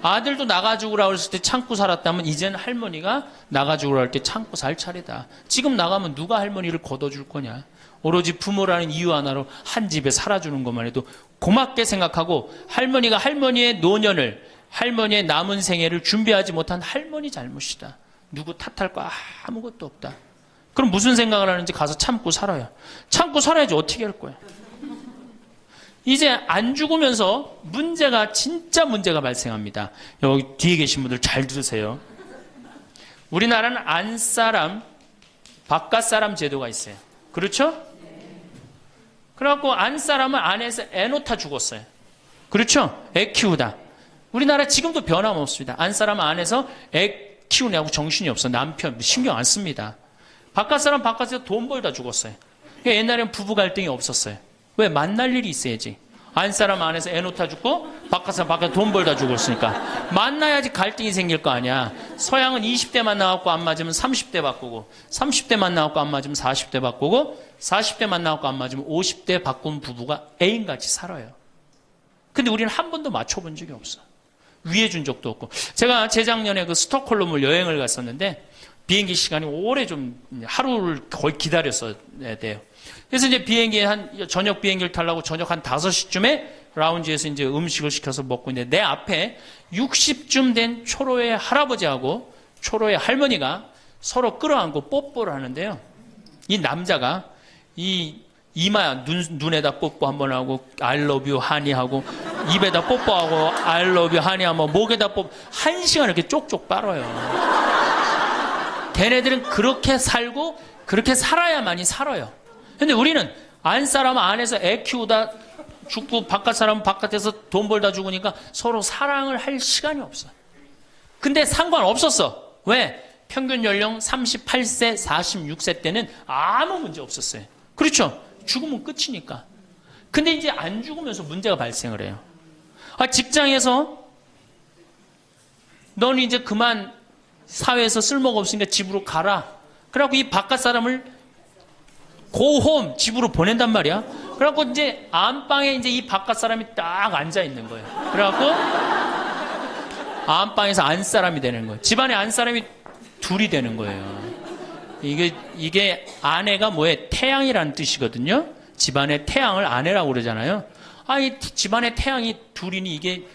아들도 나가 죽으라 그랬을 때 참고 살았다면 이제는 할머니가 나가 죽으라 할 때 참고 살 차례다. 지금 나가면 누가 할머니를 걷어줄 거냐? 오로지 부모라는 이유 하나로 한 집에 살아주는 것만 해도 고맙게 생각하고 할머니가 할머니의 노년을, 할머니의 남은 생애를 준비하지 못한 할머니 잘못이다. 누구 탓할 거 아무것도 없다. 그럼 무슨 생각을 하는지 가서 참고 살아요. 참고 살아야지 어떻게 할 거야. 이제 안 죽으면서 진짜 문제가 발생합니다. 여기 뒤에 계신 분들 잘 들으세요. 우리나라는 안사람, 바깥사람 제도가 있어요. 그렇죠? 그래갖고 안사람은 안에서 애 놓다 죽었어요. 그렇죠? 애 키우다. 우리나라 지금도 변함없습니다. 안사람은 안에서 애 키우냐고 정신이 없어. 남편 신경 안 씁니다. 바깥사람 바깥에서 돈 벌다 죽었어요. 옛날에는 부부 갈등이 없었어요. 왜? 만날 일이 있어야지. 안사람 안에서 애 놓다 죽고 바깥사람 바깥에 돈 벌다 죽었으니까 만나야지 갈등이 생길 거 아니야. 서양은 20대만 나왔고 안 맞으면 30대 바꾸고, 30대만 나왔고 안 맞으면 40대 바꾸고, 40대만 나왔고 안 맞으면 50대 바꾼 부부가 애인같이 살아요. 근데 우리는 한 번도 맞춰본 적이 없어. 위해준 적도 없고. 제가 재작년에 그 스톡홀름을 여행을 갔었는데 비행기 시간이 오래 좀 하루를 거의 기다렸어야 돼요. 그래서 이제 저녁 비행기를 타려고 저녁 한 5시쯤에 라운지에서 이제 음식을 시켜서 먹고 있는데 내 앞에 60쯤 된 초로의 할아버지하고 초로의 할머니가 서로 끌어안고 뽀뽀를 하는데요. 이 남자가 이마야 눈에다 뽀뽀 한번 하고 I love you 하니 하고 입에다 뽀뽀하고 I love you 하니 하고 목에다 뽀뽀 1시간 이렇게 쪽쪽 빨아요. 걔네들은 그렇게 살고 그렇게 살아야만이 살아요. 근데 우리는 안사람은 안에서 애 키우다 죽고 바깥 사람은 바깥에서 돈 벌다 죽으니까 서로 사랑을 할 시간이 없어. 근데 상관없었어. 왜? 평균 연령 38세, 46세 때는 아무 문제 없었어요. 그렇죠? 죽으면 끝이니까. 근데 이제 안 죽으면서 문제가 발생을 해요. 직장에서 너는 이제 그만 사회에서 쓸모가 없으니까 집으로 가라. 그래갖고 이 바깥 사람을 고홈 집으로 보낸단 말이야. 그래갖고 이제 안방에 이제 이 바깥 사람이 딱 앉아 있는 거예요. 그래갖고 안방에서 안사람이 되는 거예요. 집안에 안사람이 둘이 되는 거예요. 이게 아내가 뭐예요? 태양이라는 뜻이거든요. 집안의 태양을 아내라고 그러잖아요. 이 집안의 태양이 둘이니 이게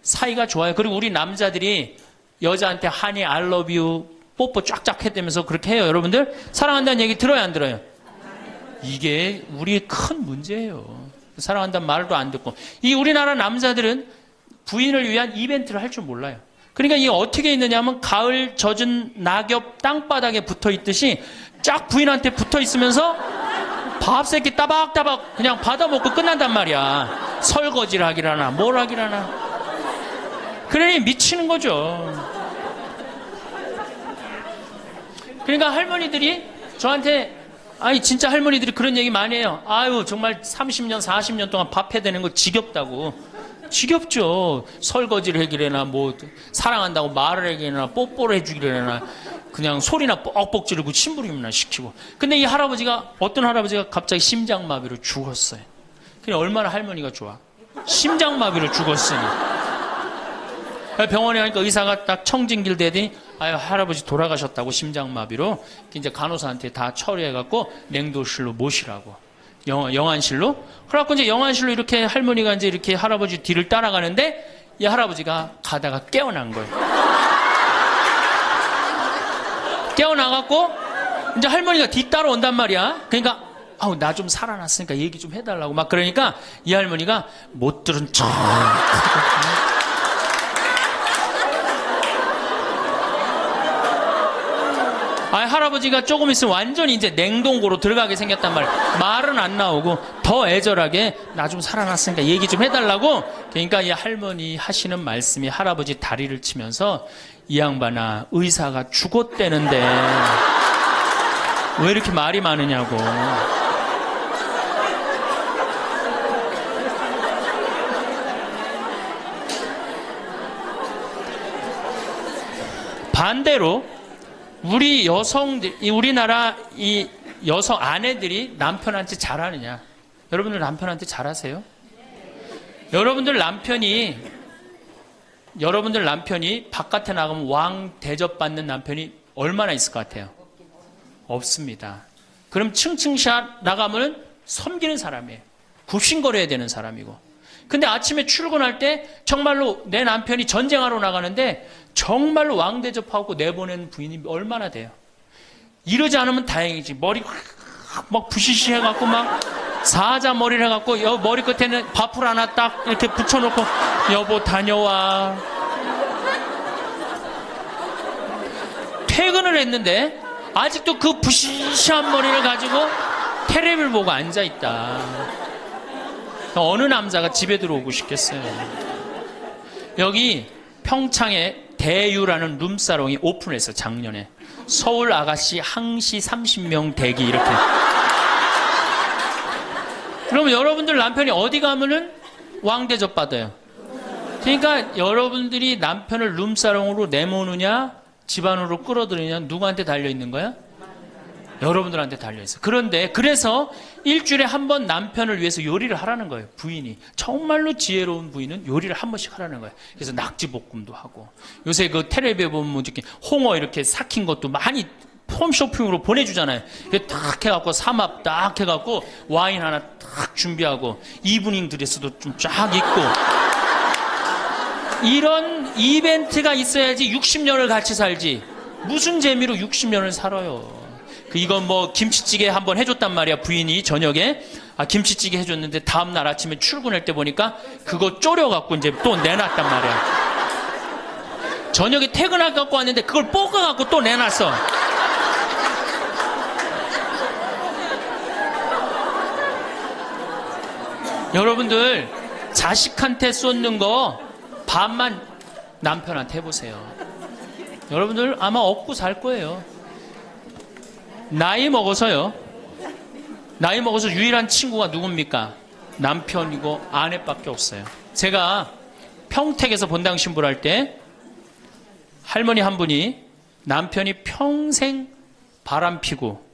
사이가 좋아요. 그리고 우리 남자들이 여자한테 하니 I love you 뽀뽀 쫙쫙 해대면서 그렇게 해요. 여러분들 사랑한다는 얘기 들어요, 안 들어요? 이게 우리의 큰 문제예요. 사랑한다는 말도 안 듣고. 이 우리나라 남자들은 부인을 위한 이벤트를 할 줄 몰라요. 그러니까 이게 어떻게 있느냐면 가을 젖은 낙엽 땅바닥에 붙어 있듯이 쫙 부인한테 붙어 있으면서 밥 새끼 따박따박 그냥 받아 먹고 끝난단 말이야. 설거지를 하기라나 뭘 하기라나. 그러니 미치는 거죠. 그러니까 할머니들이 저한테 진짜 할머니들이 그런 얘기 많이 해요. 정말 30년 40년 동안 밥 해대는 거 지겹다고. 지겹죠. 설거지를 해기래나 뭐 사랑한다고 말을 해기래나 뽀뽀를 해주기래나 그냥 소리나 뻑뻑 지르고 심부름이나 시키고. 근데 이 할아버지가, 어떤 할아버지가 갑자기 심장마비로 죽었어요. 그냥 얼마나 할머니가 좋아. 심장마비로 죽었으니. 병원에 가니까 의사가 딱 청진길 대더니 아유, 할아버지 돌아가셨다고, 심장마비로. 이제 간호사한테 다 처리해갖고 냉동실로 모시라고. 영안실로. 그래갖고 이제 영안실로 이렇게 할머니가 이제 이렇게 할아버지 뒤를 따라가는데 이 할아버지가 가다가 깨어난 거예요. 깨어나갖고 이제 할머니가 뒤 따라온단 말이야. 그러니까 아우, 나 좀 살아났으니까 얘기 좀 해달라고 막 그러니까 이 할머니가 못 들은 척. 할아버지가 조금 있으면 완전히 이제 냉동고로 들어가게 생겼단 말이야. 말은 안 나오고 더 애절하게 나 좀 살아났으니까 얘기 좀 해달라고. 그러니까 이 할머니 하시는 말씀이 할아버지 다리를 치면서 이 양반아, 의사가 죽었대는데 왜 이렇게 말이 많으냐고. 반대로 우리 여성들, 우리나라 이 여성 아내들이 남편한테 잘하느냐? 여러분들 남편한테 잘하세요? 여러분들 남편이 바깥에 나가면 왕 대접받는 남편이 얼마나 있을 것 같아요? 없습니다. 그럼 층층샷 나가면 섬기는 사람이에요. 굽신거려야 되는 사람이고. 근데 아침에 출근할 때 정말로 내 남편이 전쟁하러 나가는데 정말로 왕 대접하고 내보낸 부인이 얼마나 돼요? 이러지 않으면 다행이지. 머리 막 부시시 해갖고 막 사자 머리를 해갖고 머리 끝에는 밥풀 하나 딱 이렇게 붙여놓고 여보 다녀와. 퇴근을 했는데 아직도 그 부시시한 머리를 가지고 테레비를 보고 앉아있다. 어느 남자가 집에 들어오고 싶겠어요. 여기 평창에 대유라는 룸사롱이 오픈했어, 작년에. 서울 아가씨 항시 30명 대기 이렇게. 그러면 여러분들 남편이 어디 가면은 왕대접 받아요. 그러니까 여러분들이 남편을 룸사롱으로 내모느냐 집안으로 끌어들이냐 누구한테 달려있는 거야? 여러분들한테 달려있어요. 그런데 그래서 일주일에 한 번 남편을 위해서 요리를 하라는 거예요. 부인이. 정말로 지혜로운 부인은 요리를 한 번씩 하라는 거예요. 그래서 낙지볶음도 하고 요새 그 텔레비에 보면 이렇게 홍어 이렇게 삭힌 것도 많이 홈쇼핑으로 보내주잖아요. 딱 해갖고 삼합 딱 해갖고 와인 하나 딱 준비하고 이브닝 드레스도 좀 쫙 입고 이런 이벤트가 있어야지 60년을 같이 살지. 무슨 재미로 60년을 살아요. 이건 뭐 김치찌개 한번 해줬단 말이야. 부인이 저녁에 김치찌개 해줬는데 다음날 아침에 출근할 때 보니까 그거 졸여갖고 이제 또 내놨단 말이야. 저녁에 퇴근할 갖고 왔는데 그걸 볶아갖고 또 내놨어. 여러분들 자식한테 쏟는 거 반만 남편한테 해보세요. 여러분들 아마 얻고 살 거예요. 나이 먹어서 유일한 친구가 누굽니까? 남편이고 아내밖에 없어요. 제가 평택에서 본당 신부를 할 때 할머니 한 분이 남편이 평생 바람 피고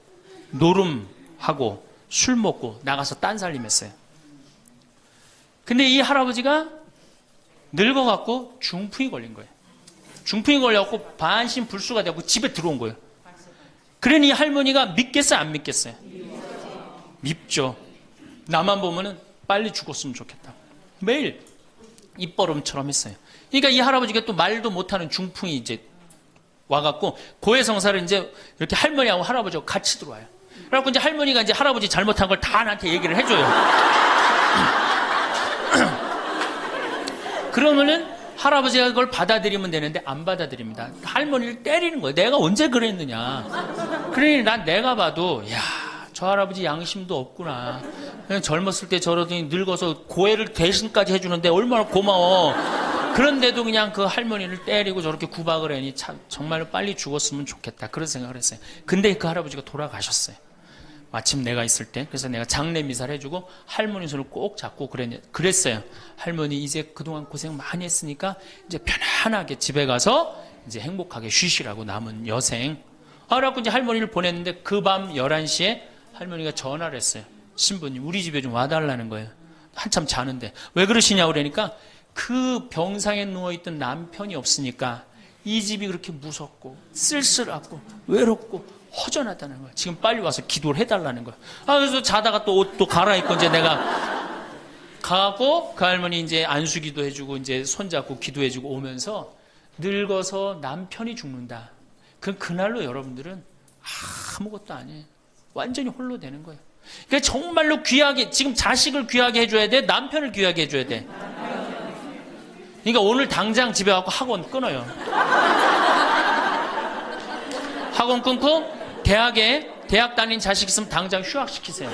노름하고 술 먹고 나가서 딴살림했어요. 근데 이 할아버지가 늙어갖고 중풍이 걸린 거예요. 중풍이 걸려갖고 반신불수가 되고 집에 들어온 거예요. 그러니 할머니가 믿겠어요, 안 믿겠어요? 밉죠. 나만 보면은 빨리 죽었으면 좋겠다. 매일 입버름처럼 했어요. 그러니까 이 할아버지가 또 말도 못하는 중풍이 이제 와갖고 고해성사를 이제 이렇게 할머니하고 할아버지하고 같이 들어와요. 그래갖고 이제 할머니가 이제 할아버지 잘못한 걸 다 나한테 얘기를 해줘요. 그러면은 할아버지가 그걸 받아들이면 되는데 안 받아들입니다. 할머니를 때리는 거예요. 내가 언제 그랬느냐. 그러니 난 내가 봐도 야, 저 할아버지 양심도 없구나. 그냥 젊었을 때 저러더니 늙어서 고해를 대신까지 해주는데 얼마나 고마워. 그런데도 그냥 그 할머니를 때리고 저렇게 구박을 하니 참 정말로 빨리 죽었으면 좋겠다. 그런 생각을 했어요. 근데 그 할아버지가 돌아가셨어요. 마침 내가 있을 때. 그래서 내가 장례 미사를 해주고 할머니 손을 꼭 잡고 그랬어요. 할머니 이제 그동안 고생 많이 했으니까 이제 편안하게 집에 가서 이제 행복하게 쉬시라고 남은 여생 그래갖고 이제 할머니를 보냈는데 그 밤 11시에 할머니가 전화를 했어요. 신부님, 우리 집에 좀 와달라는 거예요. 한참 자는데. 왜 그러시냐고 그러니까 그 병상에 누워있던 남편이 없으니까 이 집이 그렇게 무섭고 쓸쓸하고 외롭고 허전하다는 거예요. 지금 빨리 와서 기도를 해달라는 거예요. 그래서 자다가 또 옷도 갈아입고 이제 내가 가고 그 할머니 이제 안수기도 해주고 이제 손잡고 기도해주고 오면서 늙어서 남편이 죽는다. 그날로 여러분들은 아무것도 아니에요. 완전히 홀로 되는 거예요. 그러니까 정말로 귀하게, 지금 자식을 귀하게 해줘야 돼? 남편을 귀하게 해줘야 돼? 그러니까 오늘 당장 집에 가고 학원 끊어요. 학원 끊고 대학 다닌 자식 있으면 당장 휴학시키세요.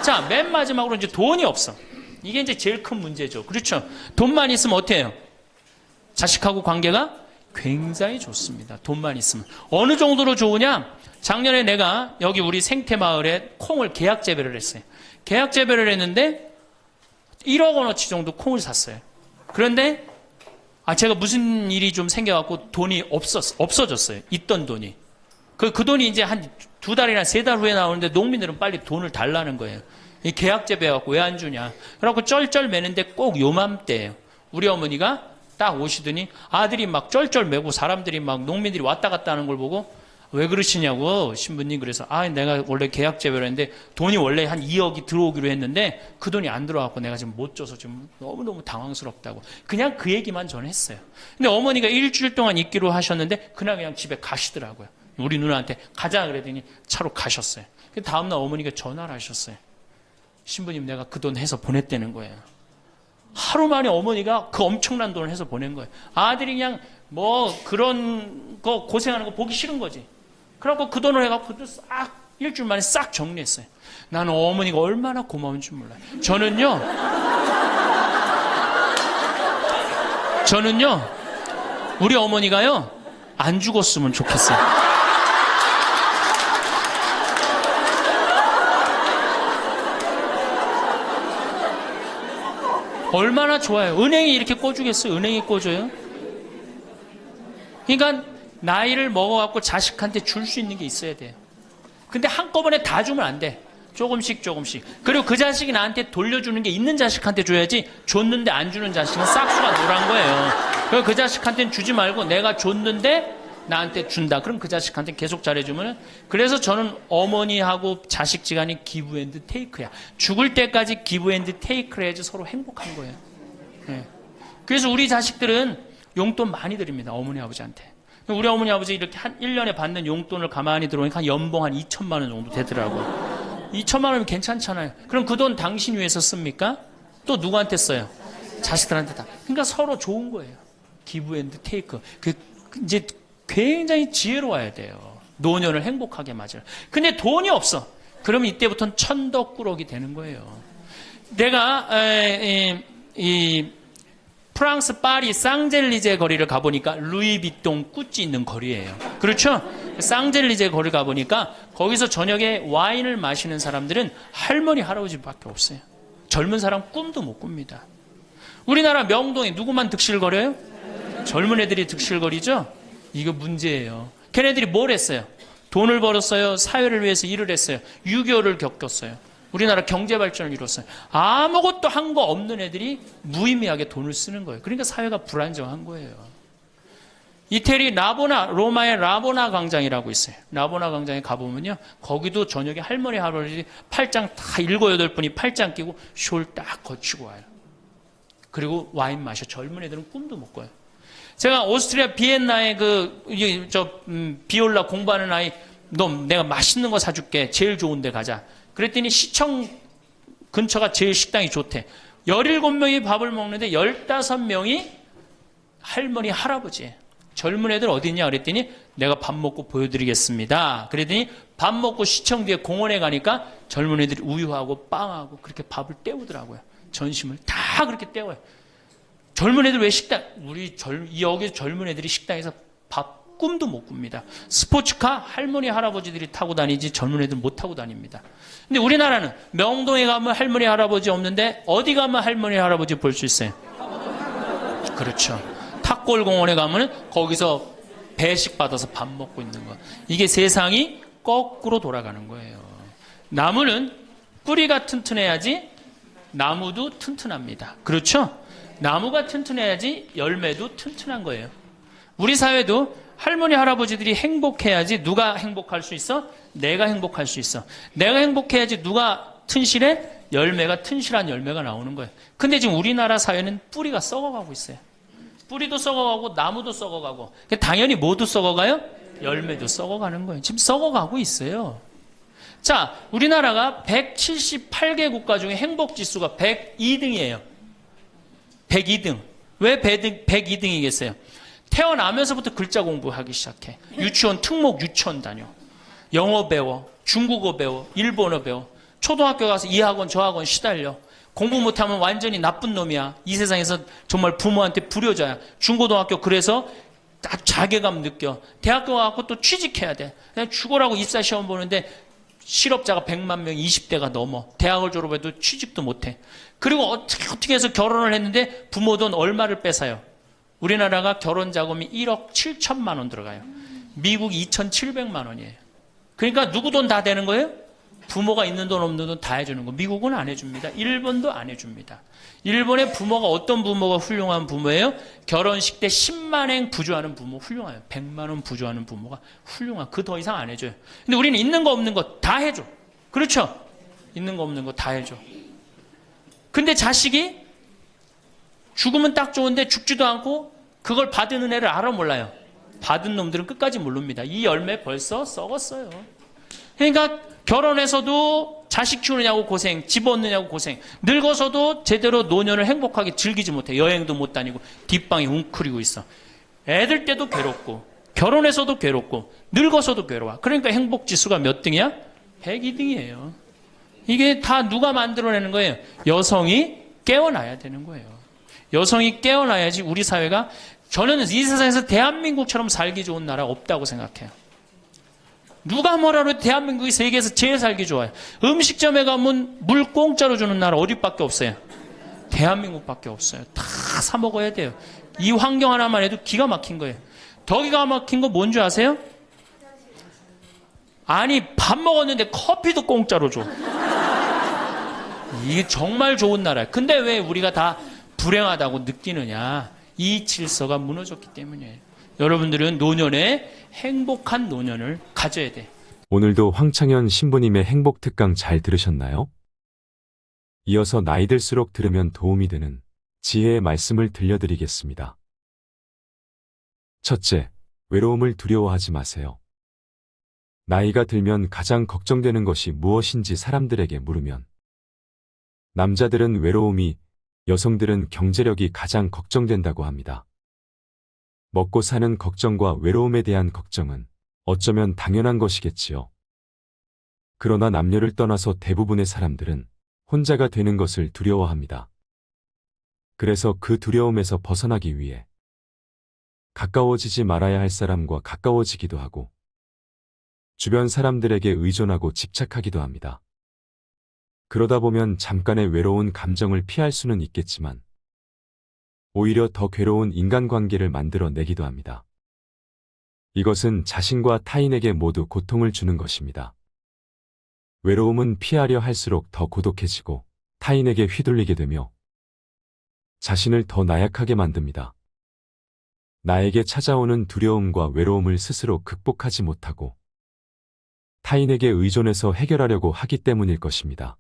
자, 맨 마지막으로 이제 돈이 없어. 이게 이제 제일 큰 문제죠. 그렇죠? 돈만 있으면 어때요? 해요? 자식하고 관계가 굉장히 좋습니다. 돈만 있으면. 어느 정도로 좋으냐? 작년에 내가 여기 우리 생태마을에 콩을 계약 재배를 했어요. 계약 재배를 했는데 1억 원어치 정도 콩을 샀어요. 그런데 제가 무슨 일이 좀 생겨갖고 돈이 없어졌어요. 있던 돈이. 그 돈이 이제 한 2달이나 3달 후에 나오는데 농민들은 빨리 돈을 달라는 거예요. 이 계약 재배해갖고 왜 안 주냐. 그래갖고 쩔쩔 매는데 꼭 요맘때예요. 우리 어머니가 딱 오시더니 아들이 막 쩔쩔 매고 사람들이 막 농민들이 왔다 갔다 하는 걸 보고 왜 그러시냐고 신부님. 그래서 내가 원래 계약 재배를 했는데 돈이 원래 한 2억이 들어오기로 했는데 그 돈이 안 들어왔고 내가 지금 못 줘서 지금 너무너무 당황스럽다고 그냥 그 얘기만 저는 했어요. 근데 어머니가 일주일 동안 있기로 하셨는데 그냥 집에 가시더라고요. 우리 누나한테 가자 그랬더니 차로 가셨어요. 다음날 어머니가 전화를 하셨어요. 신부님, 내가 그 돈 해서 보냈다는 거예요. 하루 만에 어머니가 그 엄청난 돈을 해서 보낸 거예요. 아들이 그냥 뭐 그런 거 고생하는 거 보기 싫은 거지. 그래갖고 그 돈을 해갖고 싹 일주일 만에 싹 정리했어요. 나는 어머니가 얼마나 고마운 줄 몰라요. 저는요 우리 어머니가요 안 죽었으면 좋겠어요. 얼마나 좋아요. 은행이 이렇게 꿔주겠어요? 은행이 꿔줘요? 그러니까 나이를 먹어갖고 자식한테 줄 수 있는 게 있어야 돼요. 근데 한꺼번에 다 주면 안 돼. 조금씩. 그리고 그 자식이 나한테 돌려주는 게 있는 자식한테 줘야지 줬는데 안 주는 자식은 싹수가 노란 거예요. 그래서 그 자식한테는 주지 말고 내가 줬는데 나한테 준다. 그럼 그 자식한테 계속 잘해주면. 그래서 저는 어머니하고 자식 지간이 기브 앤드 테이크야. 죽을 때까지 기브 앤드 테이크를 해야지 서로 행복한 거예요. 네. 그래서 우리 자식들은 용돈 많이 드립니다. 어머니 아버지한테. 우리 어머니 아버지 이렇게 한 1년에 받는 용돈을 가만히 들어보니까 한 연봉 한 2천만 원 정도 되더라고요. 2천만 원이면 괜찮잖아요. 그럼 그 돈 당신 위해서 씁니까? 또 누구한테 써요? 자식들한테 다. 그러니까 서로 좋은 거예요. 기브 앤드 테이크. 이제 굉장히 지혜로워야 돼요. 노년을 행복하게 맞아요. 근데 돈이 없어. 그러면 이때부터는 천덕꾸러기 되는 거예요. 내가 프랑스 파리 쌍젤리제 거리를 가보니까 루이비통 꾸찌 있는 거리예요. 그렇죠? 쌍젤리제 거리 가보니까 거기서 저녁에 와인을 마시는 사람들은 할머니 할아버지밖에 없어요. 젊은 사람 꿈도 못 꿉니다. 우리나라 명동에 누구만 득실거려요? 젊은 애들이 득실거리죠? 이거 문제예요. 걔네들이 뭘 했어요? 돈을 벌었어요. 사회를 위해서 일을 했어요. 6.25를 겪었어요. 우리나라 경제 발전을 이뤘어요. 아무것도 한 거 없는 애들이 무의미하게 돈을 쓰는 거예요. 그러니까 사회가 불안정한 거예요. 이태리 로마의 라보나 광장이라고 있어요. 라보나 광장에 가보면요. 거기도 저녁에 할머니 할아버지 팔짱 다 7, 8분이 팔짱 끼고 숄 딱 거치고 와요. 그리고 와인 마셔. 젊은 애들은 꿈도 못 꿔요. 제가 오스트리아 비엔나에 비올라 공부하는 아이, 너 내가 맛있는 거 사줄게. 제일 좋은 데 가자. 그랬더니 시청 근처가 제일 식당이 좋대. 17명이 밥을 먹는데 15명이 할머니, 할아버지예요. 젊은 애들 어디 있냐 그랬더니 내가 밥 먹고 보여드리겠습니다. 그랬더니 밥 먹고 시청 뒤에 공원에 가니까 젊은 애들이 우유하고 빵하고 그렇게 밥을 때우더라고요. 전심을 다 그렇게 때워요. 젊은 애들 왜 여기 젊은 애들이 식당에서 밥 꿈도 못 꿉니다. 스포츠카 할머니 할아버지들이 타고 다니지 젊은 애들 못 타고 다닙니다. 근데 우리나라는 명동에 가면 할머니 할아버지 없는데 어디 가면 할머니 할아버지 볼 수 있어요? 그렇죠. 탑골공원에 가면 거기서 배식 받아서 밥 먹고 있는 거. 이게 세상이 거꾸로 돌아가는 거예요. 나무는 뿌리가 튼튼해야지 나무도 튼튼합니다. 그렇죠? 나무가 튼튼해야지 열매도 튼튼한 거예요. 우리 사회도 할머니, 할아버지들이 행복해야지 누가 행복할 수 있어? 내가 행복할 수 있어. 내가 행복해야지 누가 튼실해? 열매가 튼실한 열매가 나오는 거예요. 근데 지금 우리나라 사회는 뿌리가 썩어가고 있어요. 뿌리도 썩어가고 나무도 썩어가고 당연히 모두 썩어가요? 열매도 썩어가는 거예요. 지금 썩어가고 있어요. 자, 우리나라가 178개 국가 중에 행복지수가 102등이에요. 102등. 왜 102등이겠어요? 태어나면서부터 글자 공부하기 시작해. 유치원, 특목 유치원 다녀. 영어 배워, 중국어 배워, 일본어 배워. 초등학교 가서 이 학원 저 학원 시달려. 공부 못하면 완전히 나쁜 놈이야. 이 세상에서 정말 부모한테 불효자야. 중고등학교 그래서 딱 자괴감 느껴. 대학교 가고 또 취직해야 돼. 그냥 죽어라고 입사 시험 보는데 실업자가 100만 명, 20대가 넘어. 대학을 졸업해도 취직도 못해. 그리고 어떻게 해서 결혼을 했는데 부모 돈 얼마를 뺏어요. 우리나라가 결혼 자금이 1억 7천만 원 들어가요. 미국 2,700만 원이에요. 그러니까 누구 돈 다 되는 거예요? 부모가 있는 돈 없는 돈 다 해주는 거. 미국은 안 해줍니다. 일본도 안 해줍니다. 일본의 부모가 어떤 부모가 훌륭한 부모예요? 결혼식 때 10만엔 부주하는 부모 훌륭해요. 100만 원 부주하는 부모가 훌륭한. 그 더 이상 안 해줘요. 근데 우리는 있는 거 없는 거 다 해줘. 그렇죠? 있는 거 없는 거 다 해줘. 근데 자식이 죽으면 딱 좋은데 죽지도 않고 그걸 받은 은혜를 알아 몰라요. 받은 놈들은 끝까지 모릅니다. 이 열매 벌써 썩었어요. 그러니까 결혼해서도 자식 키우느냐고 고생, 집 얻느냐고 고생, 늙어서도 제대로 노년을 행복하게 즐기지 못해. 여행도 못 다니고 뒷방에 웅크리고 있어. 애들 때도 괴롭고 결혼해서도 괴롭고 늙어서도 괴로워. 그러니까 행복지수가 몇 등이야? 102등이에요. 이게 다 누가 만들어내는 거예요? 여성이 깨어나야 되는 거예요. 여성이 깨어나야지 우리 사회가, 저는 이 세상에서 대한민국처럼 살기 좋은 나라 없다고 생각해요. 누가 뭐라 해도 대한민국이 세계에서 제일 살기 좋아요. 음식점에 가면 물 공짜로 주는 나라 어디밖에 없어요? 대한민국밖에 없어요. 다 사 먹어야 돼요. 이 환경 하나만 해도 기가 막힌 거예요. 더 기가 막힌 거 뭔지 아세요? 아니, 밥 먹었는데 커피도 공짜로 줘. 이게 정말 좋은 나라예요. 근데 왜 우리가 다 불행하다고 느끼느냐? 이 질서가 무너졌기 때문이에요. 여러분들은 노년에 행복한 노년을 가져야 돼. 오늘도 황창현 신부님의 행복 특강 잘 들으셨나요? 이어서 나이 들수록 들으면 도움이 되는 지혜의 말씀을 들려드리겠습니다. 첫째, 외로움을 두려워하지 마세요. 나이가 들면 가장 걱정되는 것이 무엇인지 사람들에게 물으면 남자들은 외로움이, 여성들은 경제력이 가장 걱정된다고 합니다. 먹고 사는 걱정과 외로움에 대한 걱정은 어쩌면 당연한 것이겠지요. 그러나 남녀를 떠나서 대부분의 사람들은 혼자가 되는 것을 두려워합니다. 그래서 그 두려움에서 벗어나기 위해 가까워지지 말아야 할 사람과 가까워지기도 하고 주변 사람들에게 의존하고 집착하기도 합니다. 그러다 보면 잠깐의 외로운 감정을 피할 수는 있겠지만 오히려 더 괴로운 인간관계를 만들어내기도 합니다. 이것은 자신과 타인에게 모두 고통을 주는 것입니다. 외로움은 피하려 할수록 더 고독해지고 타인에게 휘둘리게 되며 자신을 더 나약하게 만듭니다. 나에게 찾아오는 두려움과 외로움을 스스로 극복하지 못하고 타인에게 의존해서 해결하려고 하기 때문일 것입니다.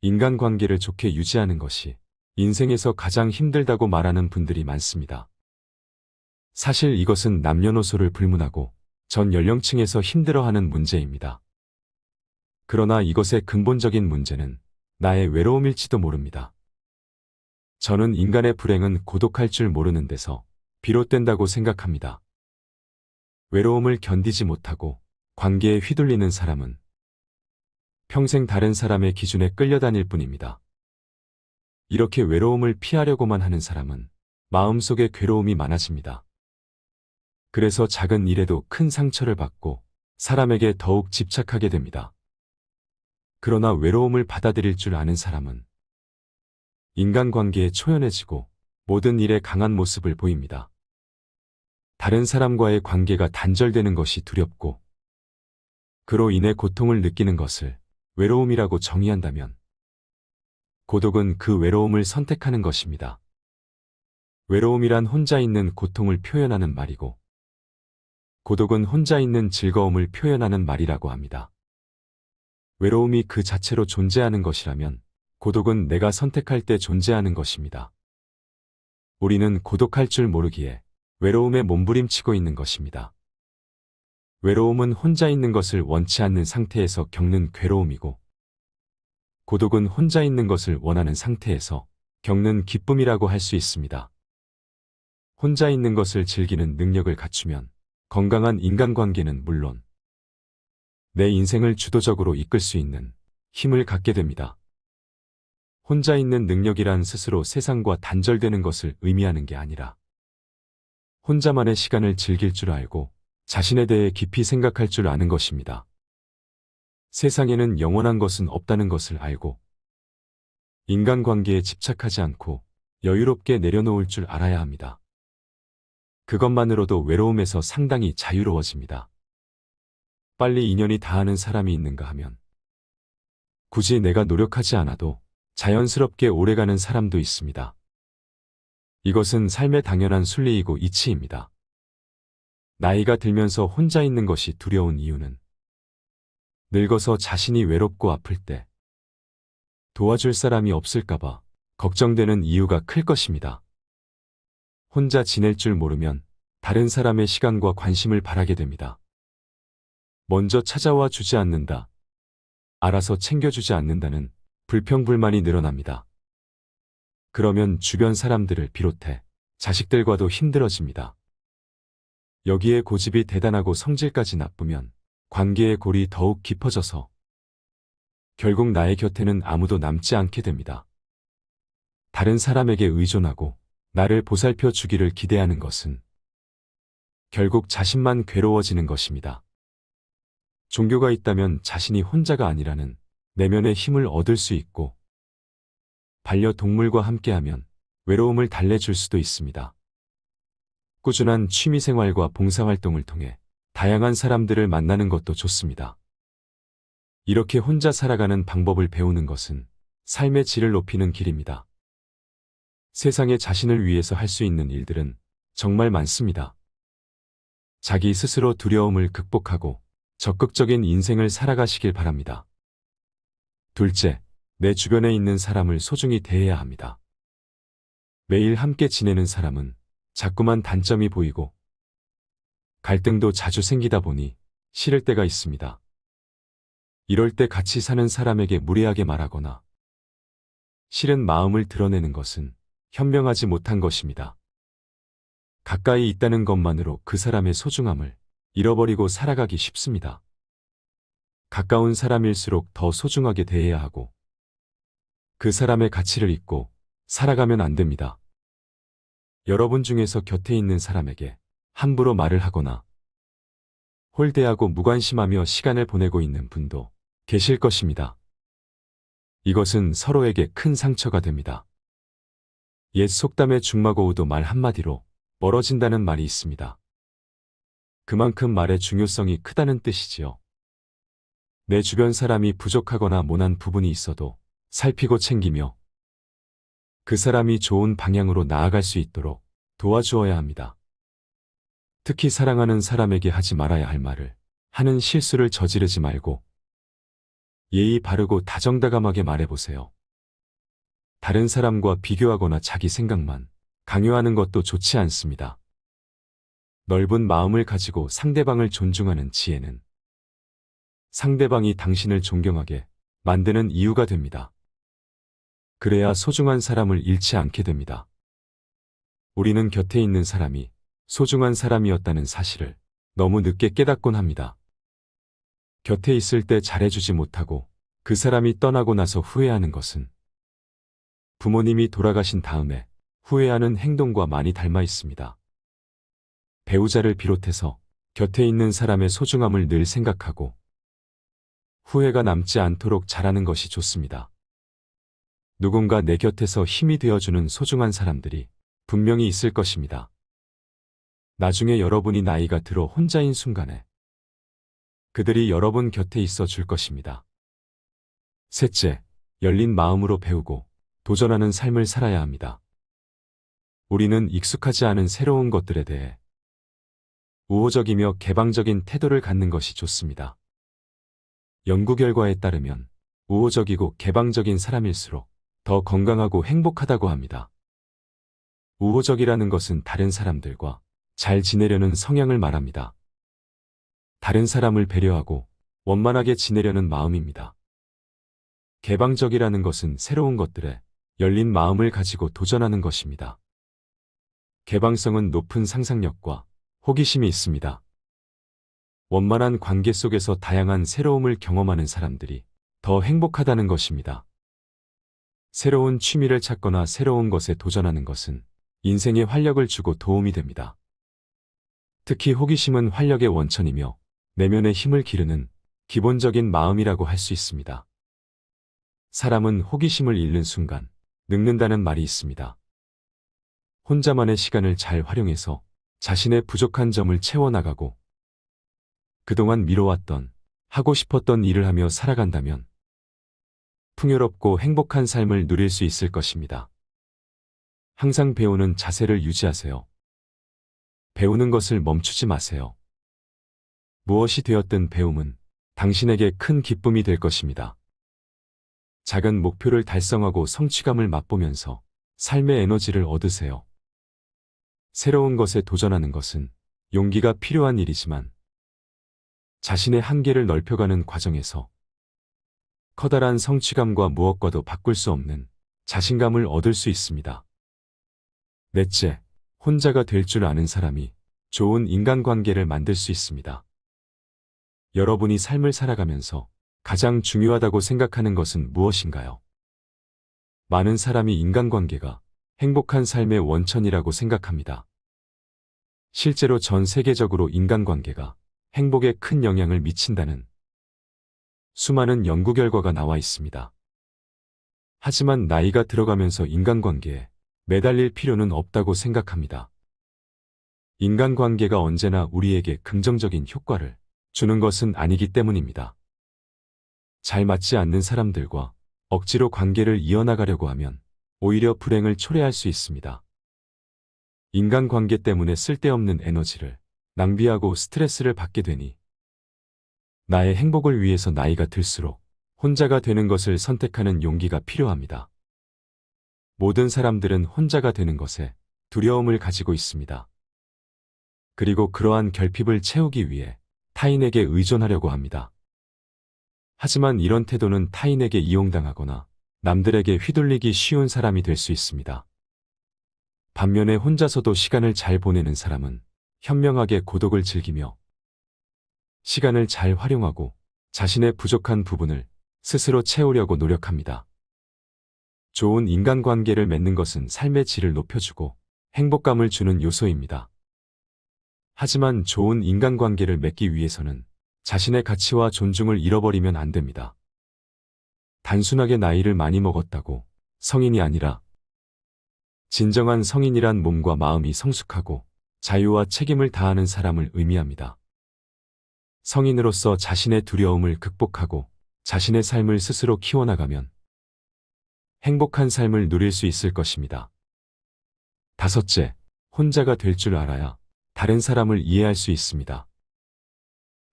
인간관계를 좋게 유지하는 것이 인생에서 가장 힘들다고 말하는 분들이 많습니다. 사실 이것은 남녀노소를 불문하고 전 연령층에서 힘들어하는 문제입니다. 그러나 이것의 근본적인 문제는 나의 외로움일지도 모릅니다. 저는 인간의 불행은 고독할 줄 모르는 데서 비롯된다고 생각합니다. 외로움을 견디지 못하고 관계에 휘둘리는 사람은 평생 다른 사람의 기준에 끌려다닐 뿐입니다. 이렇게 외로움을 피하려고만 하는 사람은 마음속에 괴로움이 많아집니다. 그래서 작은 일에도 큰 상처를 받고 사람에게 더욱 집착하게 됩니다. 그러나 외로움을 받아들일 줄 아는 사람은 인간관계에 초연해지고 모든 일에 강한 모습을 보입니다. 다른 사람과의 관계가 단절되는 것이 두렵고 그로 인해 고통을 느끼는 것을 외로움이라고 정의한다면 고독은 그 외로움을 선택하는 것입니다. 외로움이란 혼자 있는 고통을 표현하는 말이고 고독은 혼자 있는 즐거움을 표현하는 말이라고 합니다. 외로움이 그 자체로 존재하는 것이라면 고독은 내가 선택할 때 존재하는 것입니다. 우리는 고독할 줄 모르기에 외로움에 몸부림치고 있는 것입니다. 외로움은 혼자 있는 것을 원치 않는 상태에서 겪는 괴로움이고 고독은 혼자 있는 것을 원하는 상태에서 겪는 기쁨이라고 할 수 있습니다. 혼자 있는 것을 즐기는 능력을 갖추면 건강한 인간관계는 물론 내 인생을 주도적으로 이끌 수 있는 힘을 갖게 됩니다. 혼자 있는 능력이란 스스로 세상과 단절되는 것을 의미하는 게 아니라 혼자만의 시간을 즐길 줄 알고 자신에 대해 깊이 생각할 줄 아는 것입니다. 세상에는 영원한 것은 없다는 것을 알고 인간관계에 집착하지 않고 여유롭게 내려놓을 줄 알아야 합니다. 그것만으로도 외로움에서 상당히 자유로워집니다. 빨리 인연이 닿는 사람이 있는가 하면 굳이 내가 노력하지 않아도 자연스럽게 오래가는 사람도 있습니다. 이것은 삶의 당연한 순리이고 이치입니다. 나이가 들면서 혼자 있는 것이 두려운 이유는 늙어서 자신이 외롭고 아플 때 도와줄 사람이 없을까봐 걱정되는 이유가 클 것입니다. 혼자 지낼 줄 모르면 다른 사람의 시간과 관심을 바라게 됩니다. 먼저 찾아와 주지 않는다. 알아서 챙겨주지 않는다는 불평불만이 늘어납니다. 그러면 주변 사람들을 비롯해 자식들과도 힘들어집니다. 여기에 고집이 대단하고 성질까지 나쁘면 관계의 골이 더욱 깊어져서 결국 나의 곁에는 아무도 남지 않게 됩니다. 다른 사람에게 의존하고 나를 보살펴 주기를 기대하는 것은 결국 자신만 괴로워지는 것입니다. 종교가 있다면 자신이 혼자가 아니라는 내면의 힘을 얻을 수 있고 반려동물과 함께하면 외로움을 달래줄 수도 있습니다. 꾸준한 취미생활과 봉사활동을 통해 다양한 사람들을 만나는 것도 좋습니다. 이렇게 혼자 살아가는 방법을 배우는 것은 삶의 질을 높이는 길입니다. 세상에 자신을 위해서 할 수 있는 일들은 정말 많습니다. 자기 스스로 두려움을 극복하고 적극적인 인생을 살아가시길 바랍니다. 둘째, 내 주변에 있는 사람을 소중히 대해야 합니다. 매일 함께 지내는 사람은 자꾸만 단점이 보이고 갈등도 자주 생기다 보니 싫을 때가 있습니다. 이럴 때 같이 사는 사람에게 무례하게 말하거나 싫은 마음을 드러내는 것은 현명하지 못한 것입니다. 가까이 있다는 것만으로 그 사람의 소중함을 잃어버리고 살아가기 쉽습니다. 가까운 사람일수록 더 소중하게 대해야 하고 그 사람의 가치를 잊고 살아가면 안 됩니다. 여러분 중에서 곁에 있는 사람에게 함부로 말을 하거나 홀대하고 무관심하며 시간을 보내고 있는 분도 계실 것입니다. 이것은 서로에게 큰 상처가 됩니다. 옛 속담에 중마고우도 말 한마디로 멀어진다는 말이 있습니다. 그만큼 말의 중요성이 크다는 뜻이지요. 내 주변 사람이 부족하거나 모난 부분이 있어도 살피고 챙기며 그 사람이 좋은 방향으로 나아갈 수 있도록 도와주어야 합니다. 특히 사랑하는 사람에게 하지 말아야 할 말을 하는 실수를 저지르지 말고 예의 바르고 다정다감하게 말해보세요. 다른 사람과 비교하거나 자기 생각만 강요하는 것도 좋지 않습니다. 넓은 마음을 가지고 상대방을 존중하는 지혜는 상대방이 당신을 존경하게 만드는 이유가 됩니다. 그래야 소중한 사람을 잃지 않게 됩니다. 우리는 곁에 있는 사람이 소중한 사람이었다는 사실을 너무 늦게 깨닫곤 합니다. 곁에 있을 때 잘해주지 못하고 그 사람이 떠나고 나서 후회하는 것은 부모님이 돌아가신 다음에 후회하는 행동과 많이 닮아 있습니다. 배우자를 비롯해서 곁에 있는 사람의 소중함을 늘 생각하고 후회가 남지 않도록 잘하는 것이 좋습니다. 누군가 내 곁에서 힘이 되어주는 소중한 사람들이 분명히 있을 것입니다. 나중에 여러분이 나이가 들어 혼자인 순간에 그들이 여러분 곁에 있어 줄 것입니다. 셋째, 열린 마음으로 배우고 도전하는 삶을 살아야 합니다. 우리는 익숙하지 않은 새로운 것들에 대해 우호적이며 개방적인 태도를 갖는 것이 좋습니다. 연구 결과에 따르면 우호적이고 개방적인 사람일수록 더 건강하고 행복하다고 합니다. 우호적이라는 것은 다른 사람들과 잘 지내려는 성향을 말합니다. 다른 사람을 배려하고 원만하게 지내려는 마음입니다. 개방적이라는 것은 새로운 것들에 열린 마음을 가지고 도전하는 것입니다. 개방성은 높은 상상력과 호기심이 있습니다. 원만한 관계 속에서 다양한 새로움을 경험하는 사람들이 더 행복하다는 것입니다. 새로운 취미를 찾거나 새로운 것에 도전하는 것은 인생에 활력을 주고 도움이 됩니다. 특히 호기심은 활력의 원천이며 내면의 힘을 기르는 기본적인 마음이라고 할 수 있습니다. 사람은 호기심을 잃는 순간 늙는다는 말이 있습니다. 혼자만의 시간을 잘 활용해서 자신의 부족한 점을 채워나가고 그동안 미뤄왔던 하고 싶었던 일을 하며 살아간다면 풍요롭고 행복한 삶을 누릴 수 있을 것입니다. 항상 배우는 자세를 유지하세요. 배우는 것을 멈추지 마세요. 무엇이 되었든 배움은 당신에게 큰 기쁨이 될 것입니다. 작은 목표를 달성하고 성취감을 맛보면서 삶의 에너지를 얻으세요. 새로운 것에 도전하는 것은 용기가 필요한 일이지만 자신의 한계를 넓혀가는 과정에서 커다란 성취감과 무엇과도 바꿀 수 없는 자신감을 얻을 수 있습니다. 넷째, 혼자가 될 줄 아는 사람이 좋은 인간관계를 만들 수 있습니다. 여러분이 삶을 살아가면서 가장 중요하다고 생각하는 것은 무엇인가요? 많은 사람이 인간관계가 행복한 삶의 원천이라고 생각합니다. 실제로 전 세계적으로 인간관계가 행복에 큰 영향을 미친다는 수많은 연구 결과가 나와 있습니다. 하지만 나이가 들어가면서 인간관계에 매달릴 필요는 없다고 생각합니다. 인간관계가 언제나 우리에게 긍정적인 효과를 주는 것은 아니기 때문입니다. 잘 맞지 않는 사람들과 억지로 관계를 이어나가려고 하면 오히려 불행을 초래할 수 있습니다. 인간관계 때문에 쓸데없는 에너지를 낭비하고 스트레스를 받게 되니 나의 행복을 위해서 나이가 들수록 혼자가 되는 것을 선택하는 용기가 필요합니다. 모든 사람들은 혼자가 되는 것에 두려움을 가지고 있습니다. 그리고 그러한 결핍을 채우기 위해 타인에게 의존하려고 합니다. 하지만 이런 태도는 타인에게 이용당하거나 남들에게 휘둘리기 쉬운 사람이 될 수 있습니다. 반면에 혼자서도 시간을 잘 보내는 사람은 현명하게 고독을 즐기며 시간을 잘 활용하고 자신의 부족한 부분을 스스로 채우려고 노력합니다. 좋은 인간관계를 맺는 것은 삶의 질을 높여주고 행복감을 주는 요소입니다. 하지만 좋은 인간관계를 맺기 위해서는 자신의 가치와 존중을 잃어버리면 안 됩니다. 단순하게 나이를 많이 먹었다고 성인이 아니라 진정한 성인이란 몸과 마음이 성숙하고 자유와 책임을 다하는 사람을 의미합니다. 성인으로서 자신의 두려움을 극복하고 자신의 삶을 스스로 키워나가면 행복한 삶을 누릴 수 있을 것입니다. 다섯째, 혼자가 될 줄 알아야 다른 사람을 이해할 수 있습니다.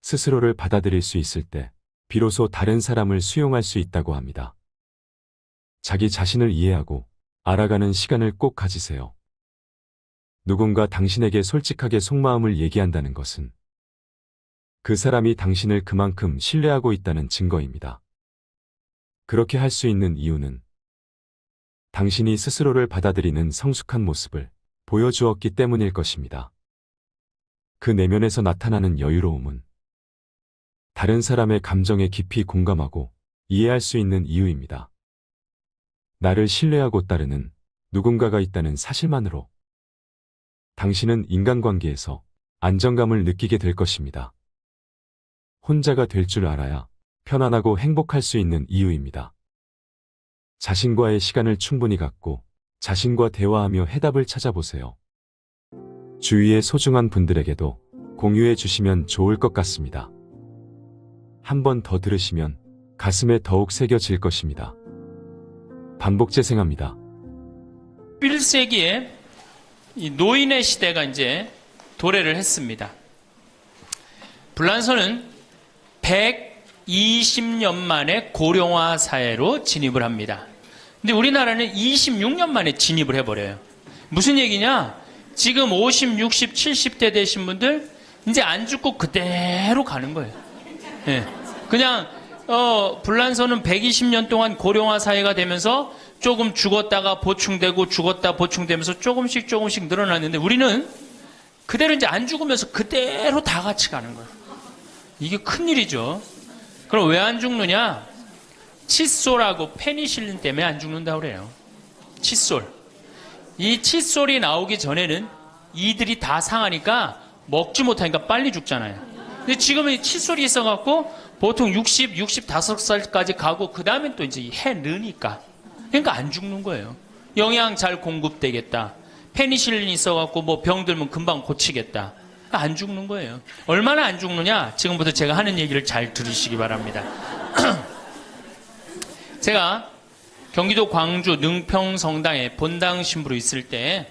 스스로를 받아들일 수 있을 때 비로소 다른 사람을 수용할 수 있다고 합니다. 자기 자신을 이해하고 알아가는 시간을 꼭 가지세요. 누군가 당신에게 솔직하게 속마음을 얘기한다는 것은 그 사람이 당신을 그만큼 신뢰하고 있다는 증거입니다. 그렇게 할 수 있는 이유는 당신이 스스로를 받아들이는 성숙한 모습을 보여주었기 때문일 것입니다. 그 내면에서 나타나는 여유로움은 다른 사람의 감정에 깊이 공감하고 이해할 수 있는 이유입니다. 나를 신뢰하고 따르는 누군가가 있다는 사실만으로 당신은 인간관계에서 안정감을 느끼게 될 것입니다. 혼자가 될 줄 알아야 편안하고 행복할 수 있는 이유입니다. 자신과의 시간을 충분히 갖고 자신과 대화하며 해답을 찾아보세요. 주위의 소중한 분들에게도 공유해 주시면 좋을 것 같습니다. 한 번 더 들으시면 가슴에 더욱 새겨질 것입니다. 반복 재생합니다. 1세기에 이 노인의 시대가 이제 도래를 했습니다. 불란서는 120년 만에 고령화 사회로 진입을 합니다. 근데 우리나라는 26년 만에 진입을 해버려요. 무슨 얘기냐? 지금 50, 60, 70대 되신 분들 이제 안 죽고 그대로 가는 거예요. 예. 그냥 불란서는 120년 동안 고령화 사회가 되면서 조금 죽었다가 보충되고 죽었다 보충되면서 조금씩 늘어났는데 우리는 그대로 이제 안 죽으면서 그대로 다 같이 가는 거예요. 이게 큰일이죠. 그럼 왜 안 죽느냐? 칫솔하고 페니실린 때문에 안 죽는다고 그래요. 칫솔. 이 칫솔이 나오기 전에는 이들이 다 상하니까 먹지 못하니까 빨리 죽잖아요. 근데 지금은 이 칫솔이 있어갖고 보통 60, 65살까지 가고 그 다음에 또 이제 해 느니까. 그러니까 안 죽는 거예요. 영양 잘 공급되겠다. 페니실린이 있어갖고 뭐 병 들면 금방 고치겠다. 그러니까 안 죽는 거예요. 얼마나 안 죽느냐? 지금부터 제가 하는 얘기를 잘 들으시기 바랍니다. 제가 경기도 광주 능평성당에 본당 신부로 있을 때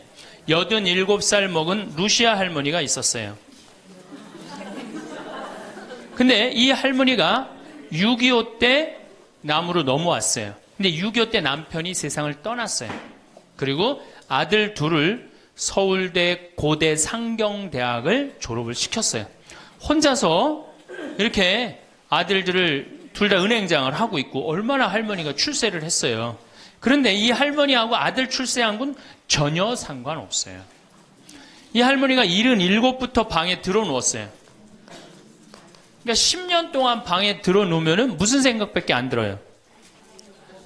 87살 먹은 루시아 할머니가 있었어요. 근데 이 할머니가 6.25 때 남으로 넘어왔어요. 근데 6.25 때 남편이 세상을 떠났어요. 그리고 아들 둘을 서울대 고대 상경대학을 졸업을 시켰어요. 혼자서 이렇게 아들들을 둘 다 은행장을 하고 있고 얼마나 할머니가 출세를 했어요. 그런데 이 할머니하고 아들 출세한 건 전혀 상관없어요. 이 할머니가 77부터 방에 들어누웠어요. 그러니까 10년 동안 방에 들어놓으면 무슨 생각밖에 안 들어요.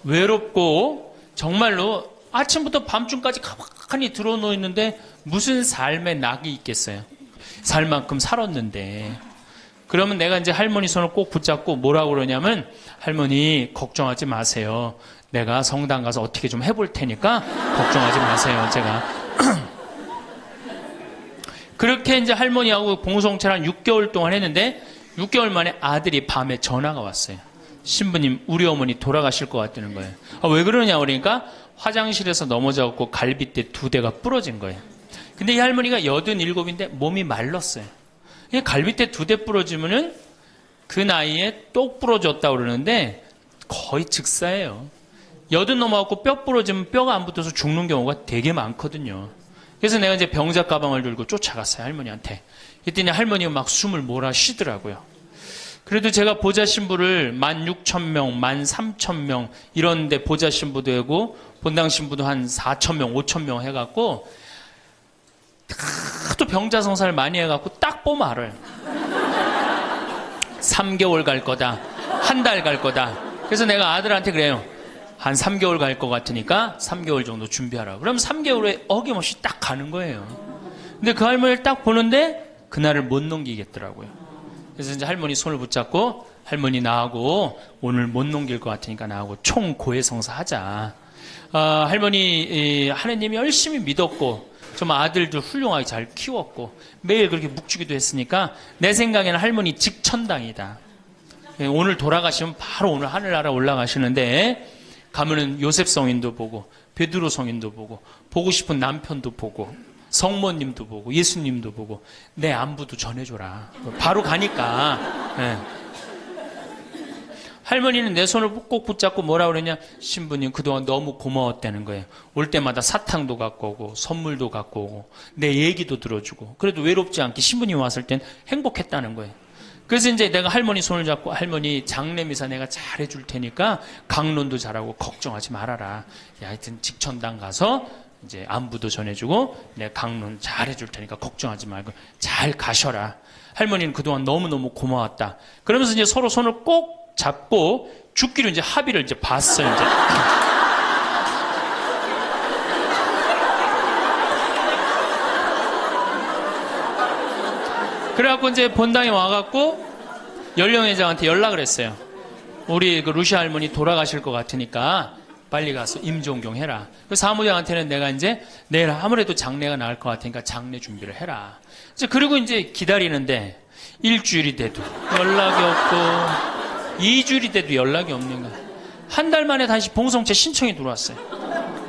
외롭고 정말로 아침부터 밤중까지 가만히 들어놓여 있는데 무슨 삶의 낙이 있겠어요. 살 만큼 살았는데. 그러면 내가 이제 할머니 손을 꼭 붙잡고 뭐라고 그러냐면 할머니 걱정하지 마세요. 내가 성당 가서 어떻게 좀 해볼 테니까 걱정하지 마세요. 제가 그렇게 이제 할머니하고 공동체를 한 6개월 동안 했는데 6개월 만에 아들이 밤에 전화가 왔어요. 신부님 우리 어머니 돌아가실 것 같다는 거예요. 왜 그러냐 그러니까 화장실에서 넘어져갖고 갈비뼈 2대가 부러진 거예요. 근데 이 할머니가 87인데 몸이 말랐어요. 갈비뼈 2대 부러지면은 그 나이에 똑 부러졌다고 그러는데 거의 즉사예요. 80 넘어갖고 뼈 부러지면 뼈가 안 붙어서 죽는 경우가 되게 많거든요. 그래서 내가 이제 병자 가방을 들고 쫓아갔어요, 할머니한테. 그랬더니 할머니가 막 숨을 몰아 쉬더라고요. 그래도 제가 보좌 신부를 16,000명, 13,000명 이런데 보좌 신부도 하고 본당 신부도 한 4,000명, 5,000명 해갖고 또 병자 성사를 많이 해갖고 딱 보면 알아요. 3개월 갈 거다. 한 달 갈 거다. 그래서 내가 아들한테 그래요. 한 3개월 갈 것 같으니까 3개월 정도 준비하라. 그럼 3개월 후에 어김없이 딱 가는 거예요. 근데 그 할머니를 딱 보는데 그날을 못 넘기겠더라고요. 그래서 이제 할머니 손을 붙잡고 할머니 나하고 오늘 못 넘길 것 같으니까 나하고 총 고해성사 하자. 할머니 하느님이 열심히 믿었고 좀 아들도 훌륭하게 잘 키웠고 매일 그렇게 묵주기도 했으니까 내 생각에는 할머니 직천당이다. 오늘 돌아가시면 바로 오늘 하늘나라 올라가시는데 가면은 요셉 성인도 보고 베드로 성인도 보고 싶은 남편도 보고 성모님도 보고 예수님도 보고 내 안부도 전해줘라. 바로 가니까. 네. 할머니는 내 손을 꼭 붙잡고 뭐라 그러냐. 신부님 그동안 너무 고마웠다는 거예요. 올 때마다 사탕도 갖고 오고 선물도 갖고 오고 내 얘기도 들어주고 그래도 외롭지 않게 신부님 왔을 땐 행복했다는 거예요. 그래서 이제 내가 할머니 손을 잡고 할머니 장례미사 내가 잘해줄 테니까 강론도 잘하고 걱정하지 말아라. 하여튼 직천당 가서 이제 안부도 전해주고 내가 강론 잘해줄 테니까 걱정하지 말고 잘 가셔라. 할머니는 그동안 너무너무 고마웠다. 그러면서 이제 서로 손을 꼭 잡고 죽기로 이제 합의를 이제 봤어요. 이제. 그래갖고 이제 본당에 와갖고 연령회장한테 연락을 했어요. 우리 그 루시아 할머니 돌아가실 것 같으니까 빨리 가서 임종경 해라. 그 사무장한테는 내가 이제 내일 아무래도 장례가 나을 것 같으니까 장례 준비를 해라. 이제 그리고 이제 기다리는데 일주일이 돼도 연락이 없고 2주일이 돼도 연락이 없는 거야. 한 달 만에 다시 봉송채 신청이 들어왔어요.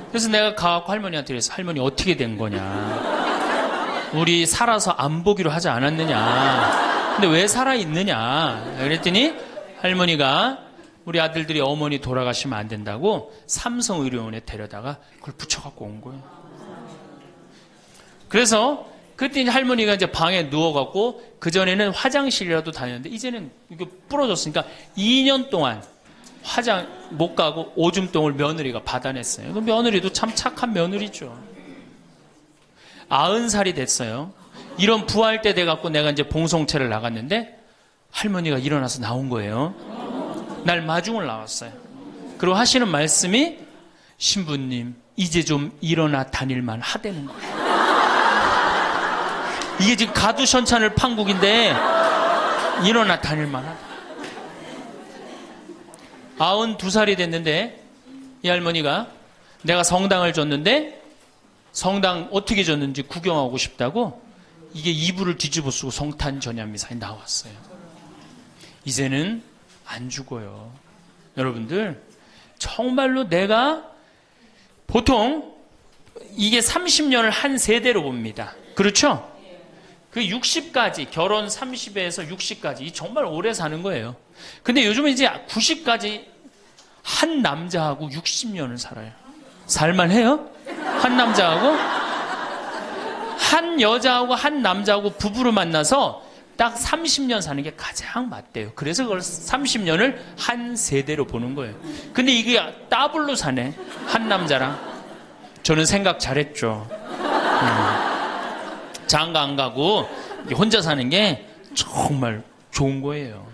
그래서 내가 가갖고 할머니한테 그래서 할머니 어떻게 된 거냐. 우리 살아서 안 보기로 하지 않았느냐. 근데 왜 살아있느냐. 그랬더니 할머니가 우리 아들들이 어머니 돌아가시면 안 된다고 삼성의료원에 데려다가 그걸 붙여갖고 온 거예요. 그래서 그때 이제 할머니가 이제 방에 누워갖고 그전에는 화장실이라도 다녔는데 이제는 이게 부러졌으니까 2년 동안 화장 못 가고 오줌똥을 며느리가 받아냈어요. 그 며느리도 참 착한 며느리죠. 90살이 됐어요. 이런 부활 때 돼갖고 내가 이제 봉송체를 나갔는데 할머니가 일어나서 나온 거예요. 날 마중을 나왔어요. 그리고 하시는 말씀이 신부님 이제 좀 일어나 다닐만 하다는 거예요. 이게 지금 가두션찬을 판국인데 일어나 다닐만 하다. 92살이 됐는데 이 할머니가 내가 성당을 줬는데 성당 어떻게 줬는지 구경하고 싶다고 이게 이불을 뒤집어 쓰고 성탄 전야미사에 나왔어요. 이제는 안 죽어요. 여러분들 정말로 내가 보통 이게 30년을 한 세대로 봅니다. 그렇죠? 그 60까지 결혼 30에서 60까지 정말 오래 사는 거예요. 근데 요즘은 이제 90까지 한 남자하고 60년을 살아요. 살만해요? 한 남자하고 한 여자하고 한 남자하고 부부로 만나서 딱 30년 사는 게 가장 맞대요. 그래서 그걸 30년을 한 세대로 보는 거예요. 근데 이게 더블로 사네. 한 남자랑. 저는 생각 잘했죠. 장가 안 가고 혼자 사는 게 정말 좋은 거예요.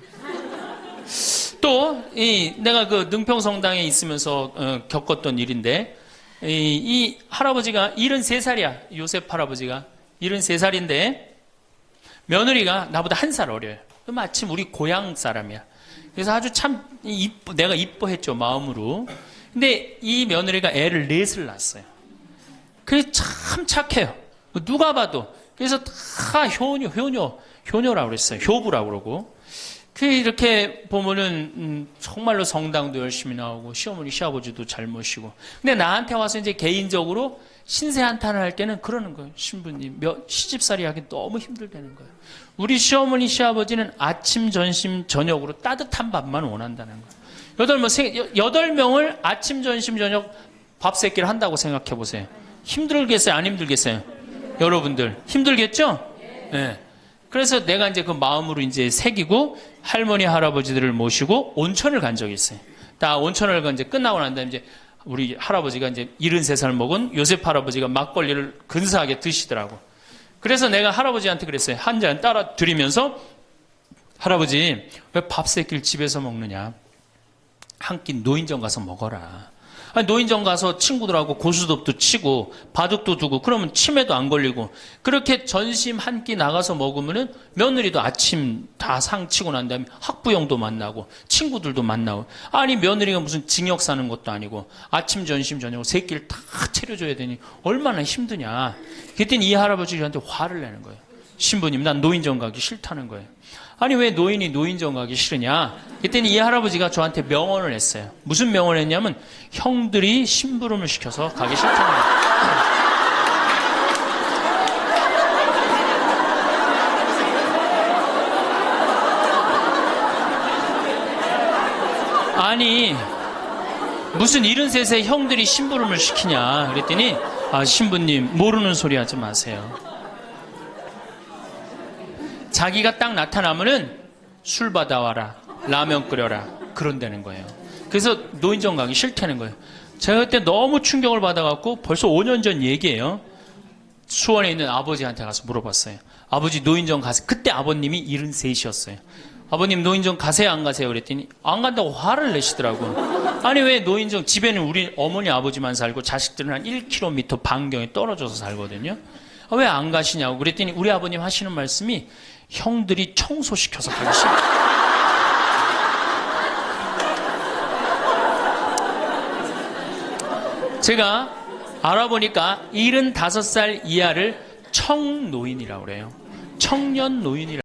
또 내가 그 능평성당에 있으면서 겪었던 일인데 이 할아버지가 73살이야. 요셉 할아버지가 73살인데 며느리가 나보다 1살 어려요. 마침 우리 고향 사람이야. 그래서 아주 참 내가 이뻐했죠, 마음으로. 근데 이 며느리가 애를 4을 낳았어요. 그게 참 착해요. 누가 봐도. 그래서 다 효녀라고 그랬어요. 효부라고 그러고. 이렇게 보면은 정말로 성당도 열심히 나오고 시어머니 시아버지도 잘 모시고. 근데 나한테 와서 이제 개인적으로 신세 한탄을 할 때는 그러는 거예요. 신부님 시집살이 하기 너무 힘들다는 거예요. 우리 시어머니 시아버지는 아침 점심 저녁으로 따뜻한 밥만 원한다는 거예요. 8명을 아침 점심 저녁 밥 세끼를 한다고 생각해 보세요. 힘들겠어요? 안 힘들겠어요? 여러분들 힘들겠죠? 네. 그래서 내가 이제 그 마음으로 이제 새기고 할머니 할아버지들을 모시고 온천을 간 적이 있어요. 다 온천을 이제 끝나고 난 다음에 이제 우리 할아버지가 이제 73살 먹은 요셉 할아버지가 막걸리를 근사하게 드시더라고. 그래서 내가 할아버지한테 그랬어요. 한 잔 따라 드리면서 할아버지 왜 밥 세끼를 집에서 먹느냐? 한 끼 노인정 가서 먹어라. 아니, 노인정 가서 친구들하고 고스톱도 치고 바둑도 두고 그러면 치매도 안 걸리고 그렇게 전심 한 끼 나가서 먹으면은 며느리도 아침 다 상 치고 난 다음에 학부형도 만나고 친구들도 만나고 아니 며느리가 무슨 징역 사는 것도 아니고 아침 점심 저녁 세 끼를 다 차려줘야 되니 얼마나 힘드냐. 그랬더니 이 할아버지가 저한테 화를 내는 거예요. 신부님 난 노인정 가기 싫다는 거예요. 아니 왜 노인이 노인정 가기 싫으냐. 그랬더니 이 할아버지가 저한테 명언을 했어요. 무슨 명언을 했냐면 형들이 심부름을 시켜서 가기 싫다는 거예요. 아니 무슨 73세 형들이 심부름을 시키냐. 그랬더니 아 신부님 모르는 소리 하지 마세요. 자기가 딱 나타나면은 술 받아와라, 라면 끓여라, 그런다는 거예요. 그래서 노인정 가기 싫다는 거예요. 제가 그때 너무 충격을 받아갖고 벌써 5년 전 얘기예요. 수원에 있는 아버지한테 가서 물어봤어요. 아버지 노인정 가세요. 그때 아버님이 73이셨어요. 아버님 노인정 가세요 안 가세요? 그랬더니 안 간다고 화를 내시더라고요. 아니 왜 노인정 집에는 우리 어머니 아버지만 살고 자식들은 한 1km 반경에 떨어져서 살거든요. 왜 안 가시냐고 그랬더니 우리 아버님 하시는 말씀이 형들이 청소시켜서 가기 싫다. 제가 알아보니까 75살 이하를 청노인이라고 그래요. 청년 노인이라고.